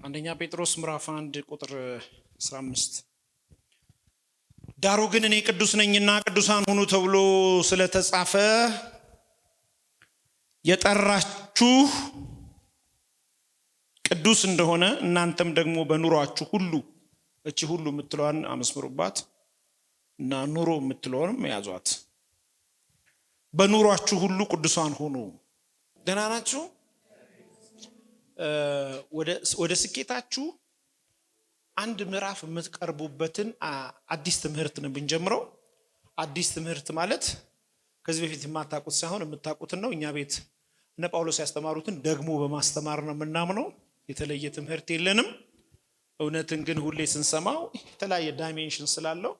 አንደኛ ጴጥሮስ ምዕራፍ 1 ቁጥር 15 ዳሩ ግን እኔ ቅዱስ ነኝና ቅዱሳን ሁኑ ተብሎ ስለተጻፈ የጠራችሁ ቅዱስ እንደሆነ እናንተም ደግሞ በኑሯችሁ ሁሉ እቺ ሁሉ የምትለዋን አመስምሩባት እና ኑሮ የምትለውንም ያዟት። በኑሯችሁ ሁሉ ቅዱሳን ሁኑ። ደህና ናችሁ? ወደ ስኬታችሁ አንድ ምዕራፍ የምትቀርቡበትን አዲስ ትምህርት ነው ብንጀምረው። አዲስ ትምህርት ማለት ከዚህ በፊት የማታውቁት ሳይሆን የምታውቁትን ነው። እኛ ቤት እነ ጳውሎስ ያስተማሩትን ደግሞ በማስተማር ነው የምናምነው። የተለየ ትምህርት የለንም። እውነትን ግን ሁሌ ስንሰማው የተለያየ ዳይሜንሽን ስላለው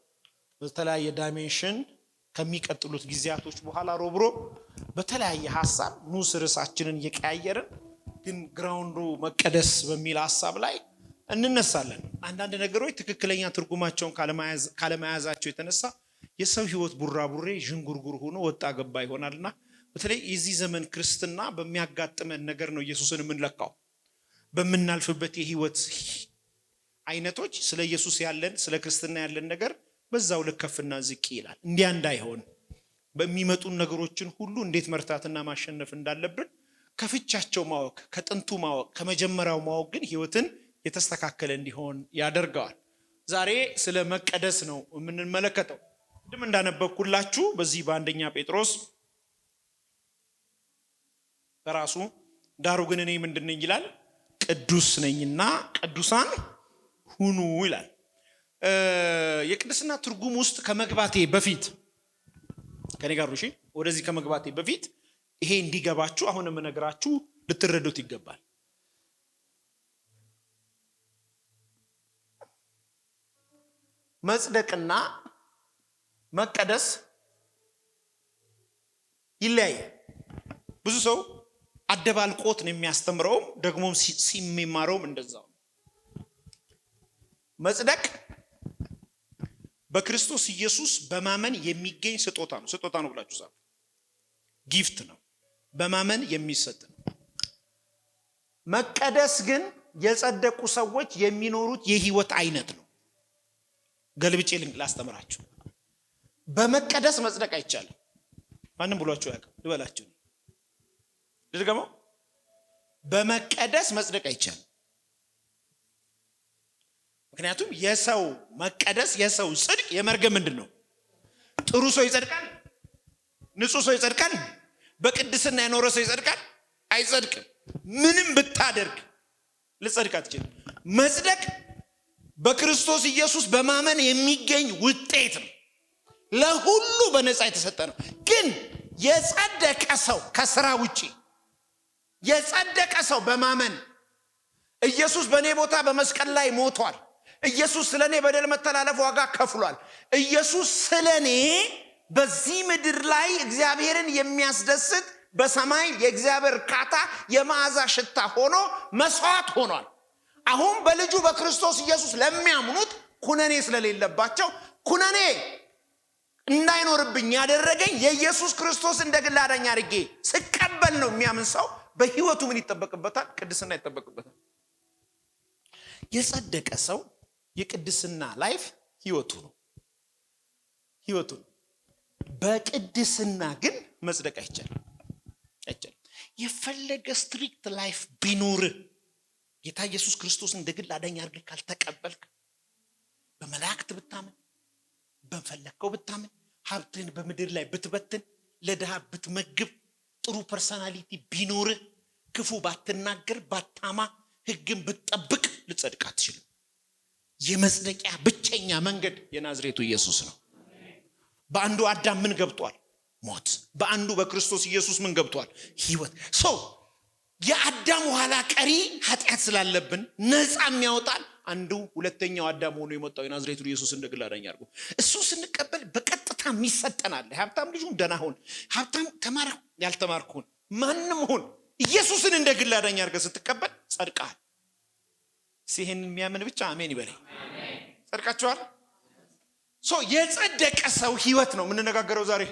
በተለያየ ዳይሜንሽን ከሚቀጥሉት ጊዜያቶች በኋላ ሮብሮ በተለያየ ሐሳብ ንዑስ ርዕሳችንን እየቀያየርን ግን ግራውንዱ መቀደስ በሚል ሐሳብ ላይ እንነሳለን። አንዳንድ ነገሮች ትክክለኛ ትርጉማቸውን ካለመያዛቸው የተነሳ የሰው ህይወት ቡራቡሬ ዥንጉርጉር ሆኖ ወጣ ገባ ይሆናልና በተለይ የዚህ ዘመን ክርስትና በሚያጋጥመን ነገር ነው ኢየሱስን የምንለካው። በምናልፍበት የህይወት አይነቶች ስለ ኢየሱስ ያለን ስለ ክርስትና ያለን ነገር በዛው ለከፍና ዝቅ ይላል። እንዲያ እንዳይሆን በሚመጡን ነገሮችን ሁሉ እንዴት መርታትና ማሸነፍ እንዳለብን ከፍቻቸው ማወቅ፣ ከጥንቱ ማወቅ፣ ከመጀመሪያው ማወቅ ግን ህይወትን የተስተካከለ እንዲሆን ያደርገዋል። ዛሬ ስለ መቀደስ ነው የምንመለከተው። ቅድም እንዳነበብኩላችሁ በዚህ በአንደኛ ጴጥሮስ በራሱ ዳሩ ግን እኔ ምንድነኝ ይላል? ቅዱስ ነኝና ቅዱሳን ሁኑ ይላል። የቅድስና ትርጉም ውስጥ ከመግባቴ በፊት ከኔ ጋር እሺ፣ ወደዚህ ከመግባቴ በፊት ይሄ እንዲገባችሁ አሁን የምነግራችሁ ልትረዱት ይገባል። መጽደቅና መቀደስ ይለያያል። ብዙ ሰው አደባልቆት ነው የሚያስተምረውም ደግሞም ሲሚማረውም እንደዛው። መጽደቅ በክርስቶስ ኢየሱስ በማመን የሚገኝ ስጦታ ነው። ስጦታ ነው ብላችሁ ጻፉ። ጊፍት ነው፣ በማመን የሚሰጥ ነው። መቀደስ ግን የጸደቁ ሰዎች የሚኖሩት የህይወት አይነት ነው። ገልብጬ ላስተምራችሁ። በመቀደስ መጽደቅ አይቻልም። ማንም ብሏችሁ ያውቃል? ልበላችሁ ልድገመው። በመቀደስ መጽደቅ አይቻልም። ምክንያቱም የሰው መቀደስ የሰው ጽድቅ የመርገም ምንድን ነው? ጥሩ ሰው ይጸድቃል? ንጹህ ሰው ይጸድቃል? በቅድስና የኖረ ሰው ይጸድቃል? አይጸድቅም። ምንም ብታደርግ ልጸድቅ አትችልም። መጽደቅ በክርስቶስ ኢየሱስ በማመን የሚገኝ ውጤት ነው። ለሁሉ በነፃ የተሰጠ ነው። ግን የጸደቀ ሰው ከስራ ውጪ የጸደቀ ሰው በማመን ኢየሱስ በእኔ ቦታ በመስቀል ላይ ሞቷል፣ ኢየሱስ ስለኔ በደል መተላለፍ ዋጋ ከፍሏል፣ ኢየሱስ ስለኔ በዚህ ምድር ላይ እግዚአብሔርን የሚያስደስት በሰማይ የእግዚአብሔር እርካታ የመዓዛ ሽታ ሆኖ መስዋዕት ሆኗል። አሁን በልጁ በክርስቶስ ኢየሱስ ለሚያምኑት ኩነኔ ስለሌለባቸው ኩነኔ እንዳይኖርብኝ ያደረገኝ የኢየሱስ ክርስቶስ እንደ ግል አዳኝ አድርጌ ስቀበል ነው የሚያምን ሰው በህይወቱ ምን ይጠበቅበታል? ቅድስና ይጠበቅበታል። የጸደቀ ሰው የቅድስና ላይፍ ህይወቱ ነው። በቅድስና ግን መጽደቅ አይቻልም። የፈለገ ስትሪክት ላይፍ ቢኖር ጌታ ኢየሱስ ክርስቶስ እንደ ግል አዳኝ አድርገህ ካልተቀበልክ በመላእክት ብታምን በፈለከው ብታምን ሀብትህን በምድር ላይ ብትበትን ለድሃ ብትመግብ ጥሩ ፐርሰናሊቲ ቢኖር ክፉ ባትናገር ባታማ ህግን ብትጠብቅ ልጸድቅ አትችልም። የመጽደቂያ ብቸኛ መንገድ የናዝሬቱ ኢየሱስ ነው። በአንዱ አዳም ምን ገብቷል? ሞት። በአንዱ በክርስቶስ ኢየሱስ ምን ገብቷል? ህይወት። ሰው የአዳም ኋላ ቀሪ ኃጢአት ስላለብን ነፃ የሚያወጣን አንዱ ሁለተኛው አዳም ሆኖ የመጣው የናዝሬቱ ኢየሱስ እንደ ግል አዳኝ አድርጎ እሱ ስንቀበል በቀጥታ የሚሰጠናል። ሀብታም ልጅ ደህና ሁን፣ ሀብታም ተማር ያልተማርኩን ማንም ሁን፣ ኢየሱስን እንደ ግል አዳኝ አድርገህ ስትቀበል ጸድቀሃል። ሲሄን የሚያምን ብቻ አሜን ይበል። ጸድቃችኋል። የጸደቀ ሰው ህይወት ነው የምንነጋገረው ዛሬ።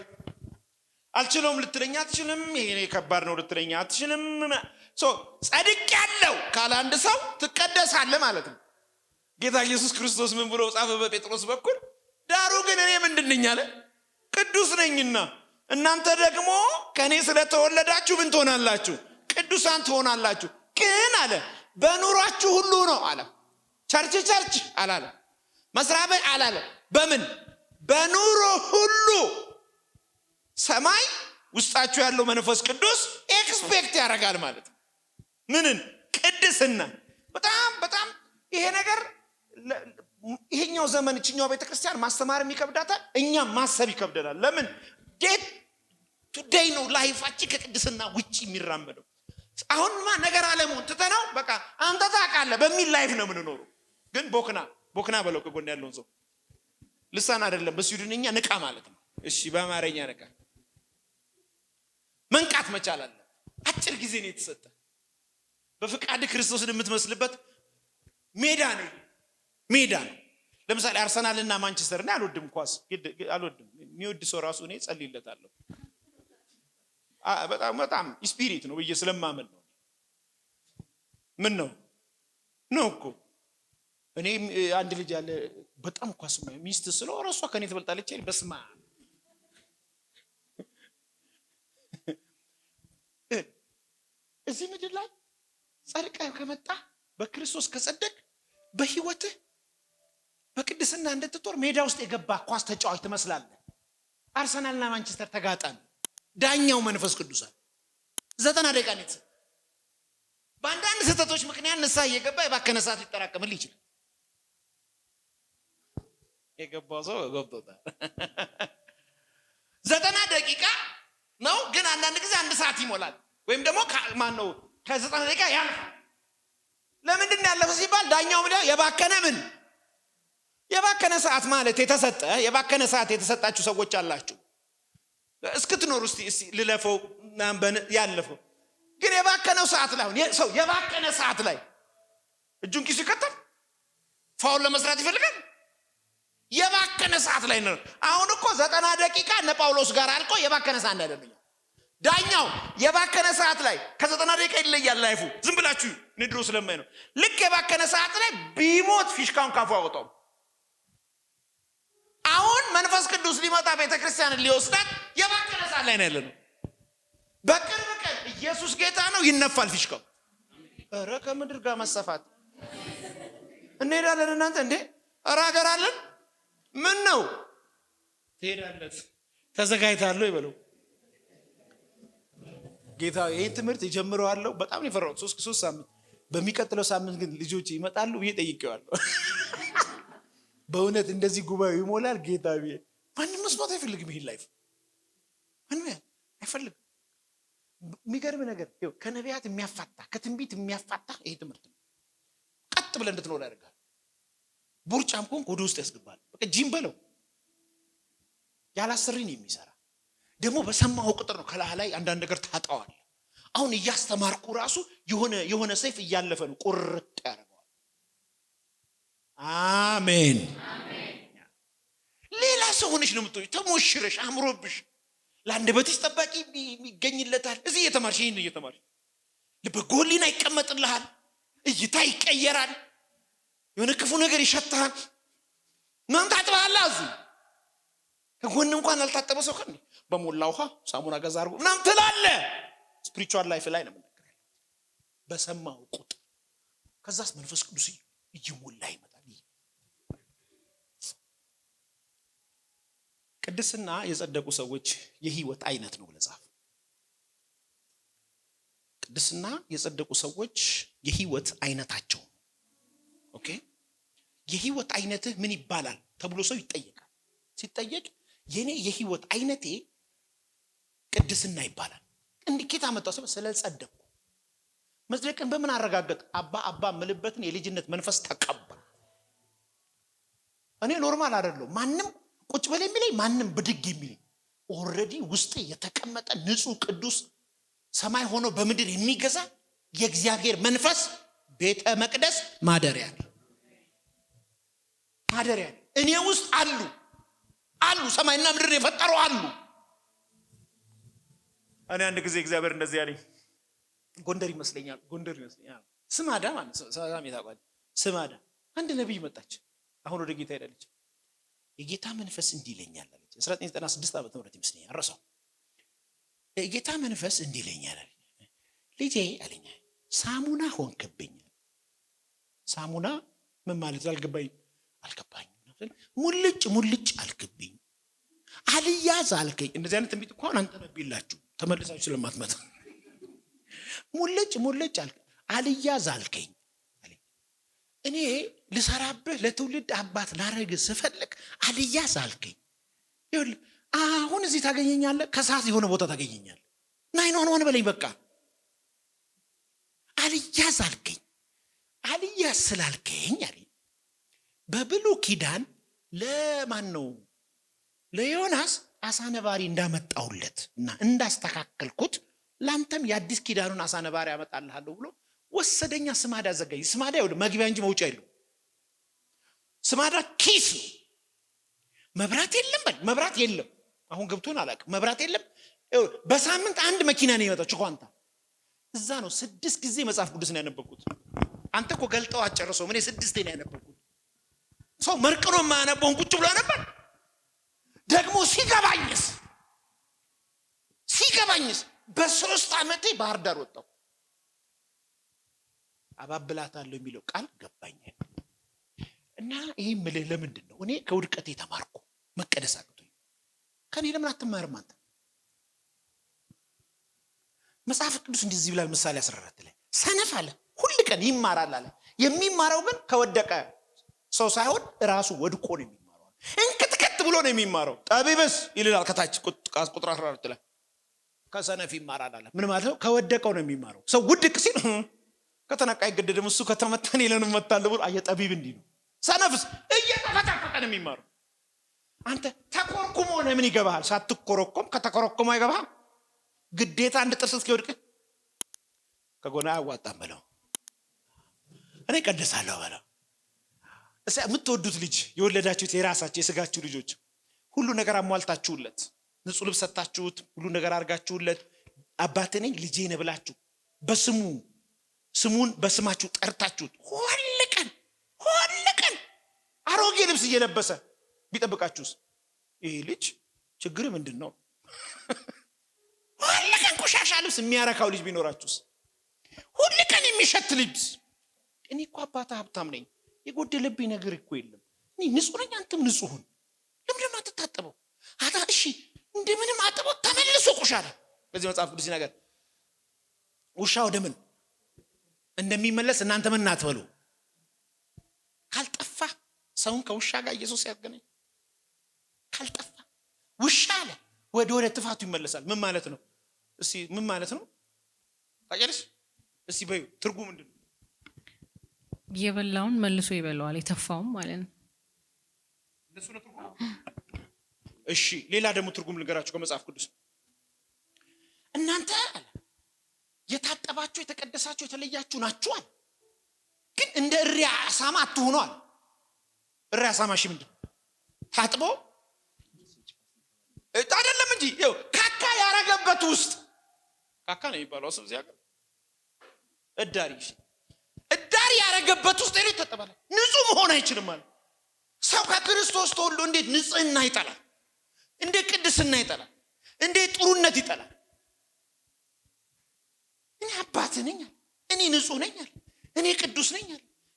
አልችለውም ልትለኝ አትችልም። ይሄ ከባድ ነው ልትለኝ አትችልም። ጸድቅ ያለው ካለ አንድ ሰው ትቀደሳለህ ማለት ነው። ጌታ ኢየሱስ ክርስቶስ ምን ብሎ ጻፈ በጴጥሮስ በኩል? ዳሩ ግን እኔ ምንድነኝ አለ? ቅዱስ ነኝና እናንተ ደግሞ ከኔ ስለተወለዳችሁ ምን ትሆናላችሁ? ቅዱሳን ትሆናላችሁ። ግን አለ በኑሯችሁ ሁሉ ነው አለ። ቸርች አላለ፣ መስሪያ ቤት አላለ። በምን? በኑሮ ሁሉ ሰማይ ውስጣችሁ ያለው መንፈስ ቅዱስ ኤክስፔክት ያደርጋል ማለት ነው። ምንን? ቅድስና። በጣም ይሄ ነገር ይሄኛው ዘመን እቺኛው ቤተክርስቲያን ማስተማርም ይከብዳታል፣ እኛም ማሰብ ይከብደናል። ለምን? ቱዴይ ነው ላይፋችን ከቅድስና ውጪ የሚራመደው። አሁንማ ነገር አለሙን ትተነው በቃ አንተ ታውቃለህ በሚል ላይፍ ነው የምንኖረው። ግን ቦክና በለው ከጎን ያለውን ሰው ልሳን አይደለም በስዊድንኛ ንቃ ማለት ነው። እሺ በአማርኛ ንቃ። መንቃት መቻል አለ። አጭር ጊዜ ነው የተሰጠ። በፍቃድ ክርስቶስን የምትመስልበት ሜዳ ነው። ለምሳሌ አርሰናልና ማንቸስተር እና አልወድም፣ ኳስ አልወድም። የሚወድ ሰው ራሱ እኔ ጸልይለታለሁ። በጣም ስፒሪት ነው ብዬ ስለማመን ነው። ምን ነው እኮ እኔ አንድ ልጅ ያለ በጣም ኳስ ሚስት ስለው እሷ ከኔ ትበልጣለች። በስማ እዚህ ምድር ላይ ጸድቀህ ከመጣ በክርስቶስ ከጸደቅ በህይወትህ በቅድስና እንድትጦር ሜዳ ውስጥ የገባ ኳስ ተጫዋች ትመስላለህ። አርሰናልና ማንቸስተር ተጋጣሚ፣ ዳኛው መንፈስ ቅዱስ 90 ደቂቃ ነው። በአንዳንድ ስህተቶች ምክንያት ንስሐ እየገባ የባከነ ሰዓት ሊጠራቀምልህ ይችላል። የገባው ሰው ገብቶታል። 90 ደቂቃ ነው፣ ግን አንዳንድ ጊዜ 1 ሰዓት ይሞላል። ወይም ደግሞ ከ90 ደቂቃ ያልፋል። ለምንድን ነው ያለፈው ሲባል ዳኛው ምን የባከነ ሰዓት ማለት የተሰጠ የባከነ ሰዓት የተሰጣችሁ ሰዎች አላችሁ። እስክትኖር እስቲ ልለፈው ያለፈው ግን የባከነው ሰዓት ላይ ሰው የባከነ ሰዓት ላይ እጁን ኪሱ ይከተል ፋውል ለመስራት ይፈልጋል። የባከነ ሰዓት ላይ ነው። አሁን እኮ 90 ደቂቃ እነ ጳውሎስ ጋር አልቆ የባከነ ሰዓት አይደለም። ዳኛው የባከነ ሰዓት ላይ ከ90 ደቂቃ ይለያል ላይፉ። ዝም ብላችሁ ንድሮ ስለማይ ነው። ልክ የባከነ ሰዓት ላይ ቢሞት ፊሽካውን ካፉ አወጣው። አሁን መንፈስ ቅዱስ ሊመጣ ቤተክርስቲያንን ሊወስዳት የባከነ ሰዓት ላይ ነው ያለነው። በቅርብ ቀን ኢየሱስ ጌታ ነው ይነፋል ፊሽካው። ኧረ ከምድር ጋር መሰፋት እንሄዳለን። እናንተ እንዴ ኧረ ሀገር አለን። ምን ነው ትሄዳለህ? ተዘጋጅታለሁ ይበለው ጌታ። ይሄን ትምህርት ይጀምረዋለሁ። በጣም ነው የፈራሁት 3 ሳምንት። በሚቀጥለው ሳምንት ግን ልጆች ይመጣሉ ብዬ ጠይቄዋለሁ። በእውነት እንደዚህ ጉባኤው ይሞላል ጌታ ብዬ። ማንም መስማት አይፈልግም። ይሄን ላይፍ ማንም አይፈልግም። የሚገርም ነገር ከነቢያት የሚያፋታ ከትንቢት የሚያፋታ ይሄ ትምህርት ነው። ቀጥ ብለህ እንድትኖር ያደርጋል። ቡርጫም ኮንክ ወደ ውስጥ ያስገባል። በቃ ጂም በለው ያላሰሪን የሚሰራ ደግሞ በሰማው ቁጥር ነው ከላህ ላይ አንዳንድ ነገር ታጣዋል። አሁን እያስተማርኩ ራሱ የሆነ ሰይፍ እያለፈ ነው ቁርጥ ያደርገዋል። አሜን። ሌላ ሰው ሆነሽ ነው የምትሆኚ። ተሞሽረሽ አምሮብሽ ለአንደበትሽ ጠባቂ ይገኝለታል። እዚህ እየተማርሽ ይሄን እየተማርሽ በጎሊና ይቀመጥልሃል። እይታ ይቀየራል። የሆነ ክፉ ነገር ይሸታል። ማን ታጥባለህ? እዚህ ከጎን እንኳን አልታጠበ ሰው ከኔ በሞላ ውሃ ሳሙና ገዛ አርጎ ምናምን ትላለህ። ስፒሪቹዋል ላይፍ ላይ ነው የምንነግርህ። በሰማው ቁጥር ከዛስ መንፈስ ቅዱስ እየሞላ ይመጣል። ቅድስና የጸደቁ ሰዎች የህይወት አይነት ነው ብለህ ጻፍ። ቅድስና የጸደቁ ሰዎች የህይወት አይነታቸው። ኦኬ የህይወት አይነትህ ምን ይባላል ተብሎ ሰው ይጠየቃል። ሲጠየቅ የኔ የህይወት አይነቴ ቅድስና ይባላል። እንዲኬታ መጣው ስለጸደቁ። መጽደቅን በምን አረጋገጥ? አባ ምልበትን የልጅነት መንፈስ ተቀባ። እኔ ኖርማል አይደለም። ማንም ቁጭ በል የሚለኝ ማንም ብድግ የሚለኝ ኦሬዲ ውስጤ የተቀመጠ ንጹህ ቅዱስ ሰማይ ሆኖ በምድር የሚገዛ የእግዚአብሔር መንፈስ ቤተ መቅደስ ማደሪያ እኔ ውስጥ አሉ ሰማይና ምድር የፈጠሩ አሉ። እኔ አንድ ጊዜ እግዚአብሔር እንደዚህ ያለኝ ጎንደር ይመስለኛል ስማዳ ማለት ሰላም የታውቃለህ ስማዳ አንድ ነብይ መጣች። አሁን ወደ ጌታ ሄዳለች። የጌታ መንፈስ እንዲህ ይለኛል አለች። 1996 ዓመተ ምህረት ይመስለኛል አረሳው። የጌታ መንፈስ እንዲህ ይለኛል አለኝ። ልጄ አለኝ ሳሙና ሆንክብኝ። ሳሙና ምን ማለት አልገባኝም። ሙልጭ አልክብኝ፣ አልያዝ አልከኝ። እንደዚህ አይነት ትንቢት እንኳን አንተ ነብይላችሁ ተመልሳችሁ ስለማትመጣ ሙልጭ አልያዝ አልከኝ። እኔ ልሰራብህ ለትውልድ አባት ላረግ ስፈልግ አልያዝ አልከኝ። ይኸውልህ አሁን እዚህ ታገኘኛለህ፣ ከሰዓት የሆነ ቦታ ታገኘኛለህ። ናይኗን በለኝ በቃ። አልያዝ አልከኝ። አልያዝ ስላልከኝ አለኝ በብሉይ ኪዳን ለማን ነው ለዮናስ አሳ ነባሪ እንዳመጣውለት እና እንዳስተካከልኩት ላንተም የአዲስ ኪዳኑን አሳ ነባሪ ያመጣልሃለሁ ብሎ ወሰደኛ። ስማዳ ዘጋኝ። ስማዳ ይኸውልህ መግቢያ እንጂ መውጫ የለው። ስማዳ ኪስ ነው። መብራት የለም። አሁን ገብቶን አላውቅም። መብራት የለም። በሳምንት አንድ መኪና ነው የሚመጣው ችኳንታ። እዛ ነው 6 ጊዜ መጽሐፍ ቅዱስ ነው ያነበብኩት። አንተ እኮ ገልጠው አጨረሰው። እኔ 6 ነው ያነበብኩት። ሰው መርቅኖ የማያነበውን ቁጭ ብሎ ነበር። ደግሞ ሲገባኝስ በ3 ዓመቴ ባህር ዳር ወጣሁ። አባብላታለሁ የሚለው ቃል ገባኝ። እና ይሄ ምልህ ለምንድን ነው? እኔ ከውድቀቴ ተማርኩ። መቀደስ አቅቶኝ ከኔ ለምን አትማርም አንተ? መጽሐፍ ቅዱስ እንደዚህ ይላል ምሳሌ 14 ላይ ሰነፍ አለ ሁል ቀን ይማራል አለ። የሚማረው ግን ከወደቀ ሰው ሳይሆን ራሱ ወድቆ ነው የሚማረው። እንክትክት ብሎ ነው የሚማረው። ጠቢብስ ይላል ከታች ቁጥር 14 ላይ ከሰነፍ ይማራል አለ። ምን ማለት ነው? ከወደቀው ነው የሚማረው። ሰው ውድቅ ሲል ከተነቃ ይገደድም እሱ ከተመታን ይለን መታለብ ብሎ አየ ጠቢብ እንዲህ ነው። ሰነፍስ እየተፈታፈቀ ነው የሚማረው። አንተ ተኮርኩሞ ነው ምን ይገባሃል? ሳትኮረኮም ከተኮረኮመ አይገባህም። ግዴታ አንድ ጥርስ እስኪወድቅ ከጎና አያዋጣም በለው። እኔ ቀድሳለሁ በለው። የምትወዱት ልጅ የወለዳችሁት የራሳችሁ የስጋችሁ ልጆች ሁሉ ነገር አሟልታችሁለት፣ ንጹህ ልብስ ሰጣችሁት፣ ሁሉ ነገር አድርጋችሁለት አባት ነኝ ልጄ ነህ ብላችሁ ስሙን በስማችሁ ጠርታችሁት ሁል ቀን አሮጌ ልብስ እየለበሰ ቢጠብቃችሁስ ይሄ ልጅ ችግር ምንድን ነው? ሁል ቀን ቆሻሻ ልብስ የሚያረካው ልጅ ቢኖራችሁስ? ሁል ቀን የሚሸት ልብስ። እኔ እኮ አባታ ሀብታም ነኝ የጎደለብኝ ነገር እኮ የለም። እኔ ንጹህ ነኝ አንተም ንጹህ ሁን። ለምንድን ነው አትታጠበው? እሺ እንደምንም አጥበው ተመልሶ ቆሻሻ። በዚህ መጽሐፍ ቅዱስ ነገር ውሻ ወደ ምን እንደሚመለስ እናንተ ምን አትበሉ። ካልጠፋ ሰውን ከውሻ ጋር ኢየሱስ ያገናኝ። ካልጠፋ ውሻ አለ ወደ ጥፋቱ ይመለሳል። ምን ማለት ነው? እስቲ ምን ማለት ነው ታውቂያለሽ? እስቲ በዩ ትርጉም ምንድን ነው? የበላውን መልሶ ይበላዋል፣ የተፋውም ማለት ነው። እንደሱ ነው ትርጉሙ። እሺ ሌላ ደግሞ ትርጉም ልንገራችሁ ከመጽሐፍ ቅዱስ። እናንተ የታጠባችሁ የተቀደሳችሁ የተለያችሁ ናችኋል፣ ግን እንደ እሪያ አሳማ አትሆኗል። እሪያ አሳማ እሺ ምንድን ታጥቦ አይደለም እንጂ ይኸው ካካ ያረገበት ውስጥ ካካ ነው የሚባለው ሰው እዚያ ጋር እዳሪ ያረገበት ውስጥ ነው ተጠባለ። ንጹህ መሆን አይችልም ማለት ሰው ከክርስቶስ ተወልዶ እንዴት ንጽህና ይጠላል? እንዴት ቅድስና ይጠላል? እንዴት ጥሩነት ይጠላል? እኔ አባት ነኝ፣ እኔ ንጹህ ነኝ፣ እኔ ቅዱስ ነኝ።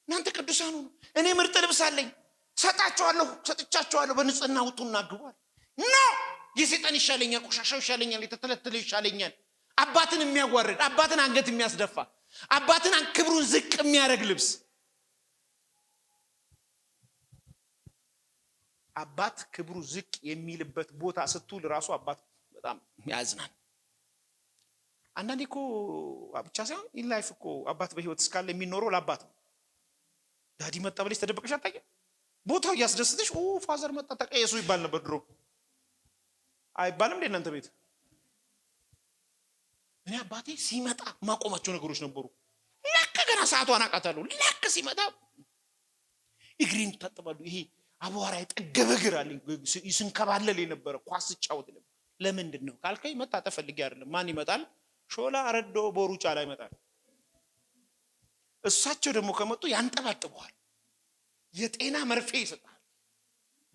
እናንተ ቅዱሳን ሁኑ። እኔ ምርጥ ልብስ አለኝ ሰጥቻቸዋለሁ፣ በንጽህና ውጡና ግቧል። የሰይጣን ይሻለኛል፣ ቆሻሻው ይሻለኛል፣ የተተለተለ ይሻለኛል። አባትን የሚያዋርድ አባትን አንገት የሚያስደፋ አባትን ክብሩን ዝቅ የሚያደርግ ልብስ። አባት ክብሩ ዝቅ የሚልበት ቦታ ስትውል ራሱ አባት በጣም ያዝናል። አንዳንዴ እኮ ብቻ ሳይሆን ኢንላይፍ እኮ አባት በህይወት እስካለ የሚኖረው ለአባት ነው። ዳዲ መጣ ብለሽ ተደበቀሽ አታውቂም? ቦታው እያስደስትሽ ፋዘር መጣ ተቀየሱ ይባል ነበር ድሮ። አይባልም እንደ እናንተ ቤት? እኔ አባቴ ሲመጣ ማቆማቸው ነገሮች ነበሩ። ለካ ገና ሰዓቷን አውቃታለሁ። ለካ ሲመጣ እግሬን ታጠባሉ። ይሄ አቧራ የጠገበ እግር አለኝ። ይስንከባለል የነበረ ኳስ ጫወት ነበር። ለምንድን ነው ካልከኝ መታጠብ ፈልጌ አይደለም። ማን ይመጣል? ሾላ አረዶ ቦሩ ጫላ ይመጣል። እሳቸው ደግሞ ከመጡ ያንጠባጥበዋል። የጤና መርፌ ይሰጣል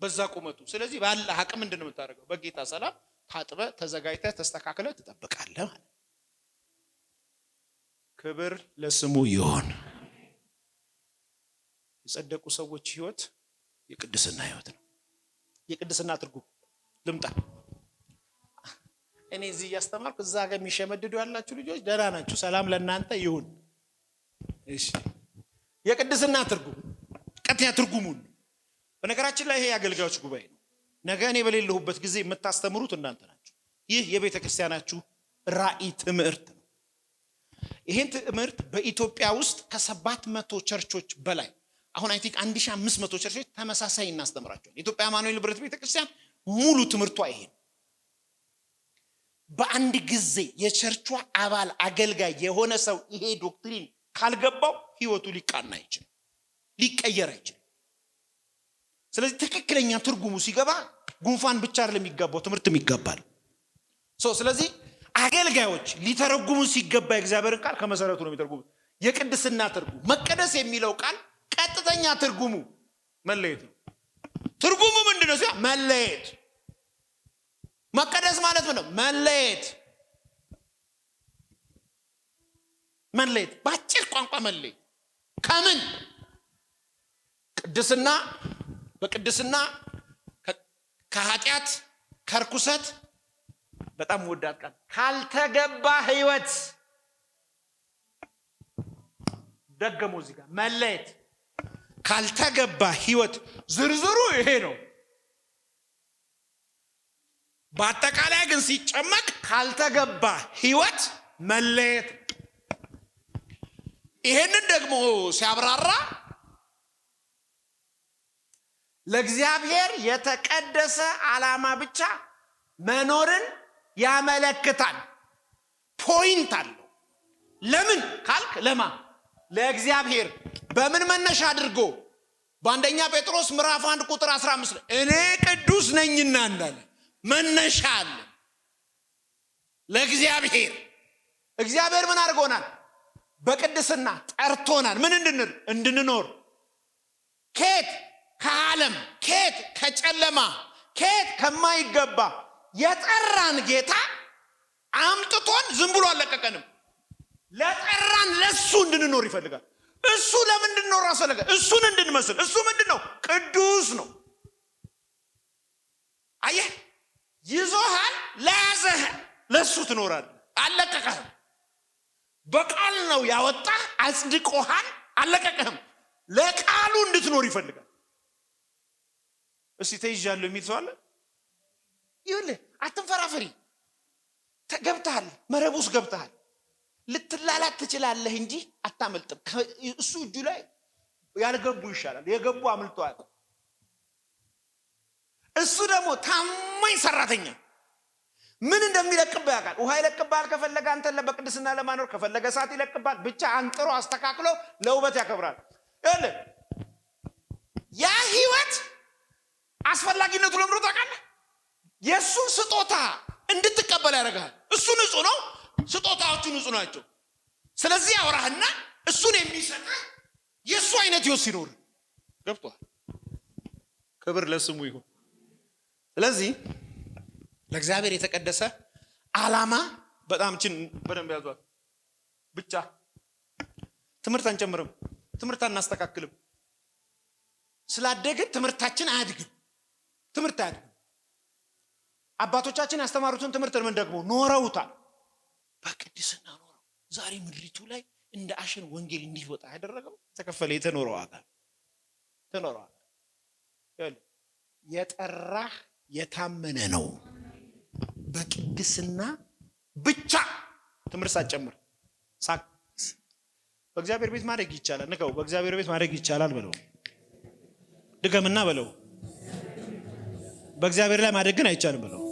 በዛ ቁመቱ። ስለዚህ ባለ አቅም ምንድን ነው የምታደርገው? በጌታ ሰላም ታጥበ ተዘጋጅተህ ተስተካክለ ትጠብቃለህ ማለት። ክብር ለስሙ ይሁን። የጸደቁ ሰዎች ህይወት የቅድስና ህይወት ነው። የቅድስና ትርጉም ልምጣ። እኔ እዚህ እያስተማርኩ እዛ ጋር የሚሸመድዱ ያላችሁ ልጆች ደህና ናችሁ? ሰላም ለእናንተ ይሁን። እሺ፣ የቅድስና ትርጉም ቀጥታ ትርጉሙን። በነገራችን ላይ ይሄ የአገልጋዮች ጉባኤ ነው። ነገ እኔ በሌለሁበት ጊዜ የምታስተምሩት እናንተ ናችሁ። ይህ የቤተ ክርስቲያናችሁ ራእይ ትምህርት ነው። ይሄን ትምህርት በኢትዮጵያ ውስጥ ከ700 ቸርቾች በላይ አሁን አይ ቲንክ 1500 ቸርቾች ተመሳሳይ እናስተምራቸዋለን። ኢትዮጵያ አማኑኤል ህብረት ቤተክርስቲያን ሙሉ ትምህርቷ ይሄ ነው። በአንድ ጊዜ የቸርቿ አባል አገልጋይ የሆነ ሰው ይሄ ዶክትሪን ካልገባው ህይወቱ ሊቃና አይችልም፣ ሊቀየር አይችልም። ስለዚህ ትክክለኛ ትርጉሙ ሲገባ ጉንፋን ብቻ አይደለም የሚገባው፣ ትምህርትም ይገባል። ስለዚህ አገልጋዮች ሊተረጉሙ ሲገባ እግዚአብሔርን ቃል ከመሰረቱ ነው የሚተረጉሙት። የቅድስና ትርጉም መቀደስ የሚለው ቃል ቀጥተኛ ትርጉሙ መለየት ነው። ትርጉሙ ምንድነው? ሲያ መለየት። መቀደስ ማለት ምንድነው? መለየት። መለየት ባጭር ቋንቋ መለየት ከምን? ቅድስና በቅድስና ከኃጢአት ከርኩሰት በጣም ወዳት ቃል ካልተገባ ህይወት ደገሞ እዚህ ጋር መለየት ካልተገባ ህይወት ዝርዝሩ ይሄ ነው። በአጠቃላይ ግን ሲጨመቅ ካልተገባ ህይወት መለየት። ይሄንን ደግሞ ሲያብራራ ለእግዚአብሔር የተቀደሰ ዓላማ ብቻ መኖርን ያመለክታል። ፖይንት አለው። ለምን ካልክ ለማ ለእግዚአብሔር በምን መነሻ አድርጎ? በአንደኛ ጴጥሮስ ምዕራፍ 1 ቁጥር 15 እኔ ቅዱስ ነኝና እንዳለ መነሻ አለ። ለእግዚአብሔር እግዚአብሔር ምን አድርጎናል? በቅድስና ጠርቶናል። ምን እንድንኖር። ከየት? ከዓለም። ከየት? ከጨለማ። ከየት? ከማይገባ የጠራን ጌታ አምጥቶን ዝም ብሎ አለቀቀንም። ለጠራን ለሱ እንድንኖር ይፈልጋል። እሱ ለምንድን ነው ራሱ ለቀ? እሱን እንድንመስል። እሱ ምንድነው? ቅዱስ ነው። አየህ፣ ይዞሃል፣ ለያዘህ፣ ለሱ ትኖራለህ። አለቀቀህም። በቃል ነው ያወጣህ፣ አጽድቆሃል፣ አለቀቀህም። ለቃሉ እንድትኖር ይፈልጋል። እስቲ ተይዣለሁ የሚል ሰው አለ? ይኸውልህ አትንፈራፈሪ። ገብተሃል፣ መረብ ውስጥ ገብተሃል። ልትላላት ትችላለህ እንጂ አታመልጥም። እሱ እጁ ላይ ያልገቡ ይሻላል። የገቡ አምልጦ አያውቁም። እሱ ደግሞ ታማኝ ሰራተኛ፣ ምን እንደሚለቅብህ ያውቃል። ውሃ ይለቅብሃል ከፈለገ፣ አንተን በቅድስና ለማኖር ከፈለገ እሳት ይለቅብሃል። ብቻ አንጥሮ አስተካክሎ ለውበት ያከብራል። ይኸውልህ ያ ህይወት አስፈላጊነቱ ለምሮ ታውቃለህ። የእሱን ስጦታ እንድትቀበል ያደርግሃል። እሱ ንጹህ ነው፣ ስጦታዎቹ ንጹህ ናቸው። ስለዚህ አውራህና እሱን የሚሰጥህ የእሱ አይነት ህይወት ሲኖር ገብቶሃል። ክብር ለስሙ ይሁን። ስለዚህ ለእግዚአብሔር የተቀደሰ ዓላማ በጣም በደንብ ያዟል። ብቻ ትምህርት አንጨምርም፣ ትምህርት አናስተካክልም። ስላደግን ትምህርታችን አያድግም። ትምህርት አያድግም። አባቶቻችን ያስተማሩትን ትምህርት ምን ደግሞ ኖረውታል። በቅድስና ኖረው ዛሬ ምድሪቱ ላይ እንደ አሸን ወንጌል እንዲወጣ ያደረገው ተከፈለ። የተኖረው አካል ተኖረው የጠራህ የታመነ ነው። በቅድስና ብቻ ትምህርት ሳትጨምር በእግዚአብሔር ቤት ማድረግ ይቻላል። ንቀው በእግዚአብሔር ቤት ማድረግ ይቻላል በለው። ድገምና በለው። በእግዚአብሔር ላይ ማድረግ ግን አይቻልም በለው።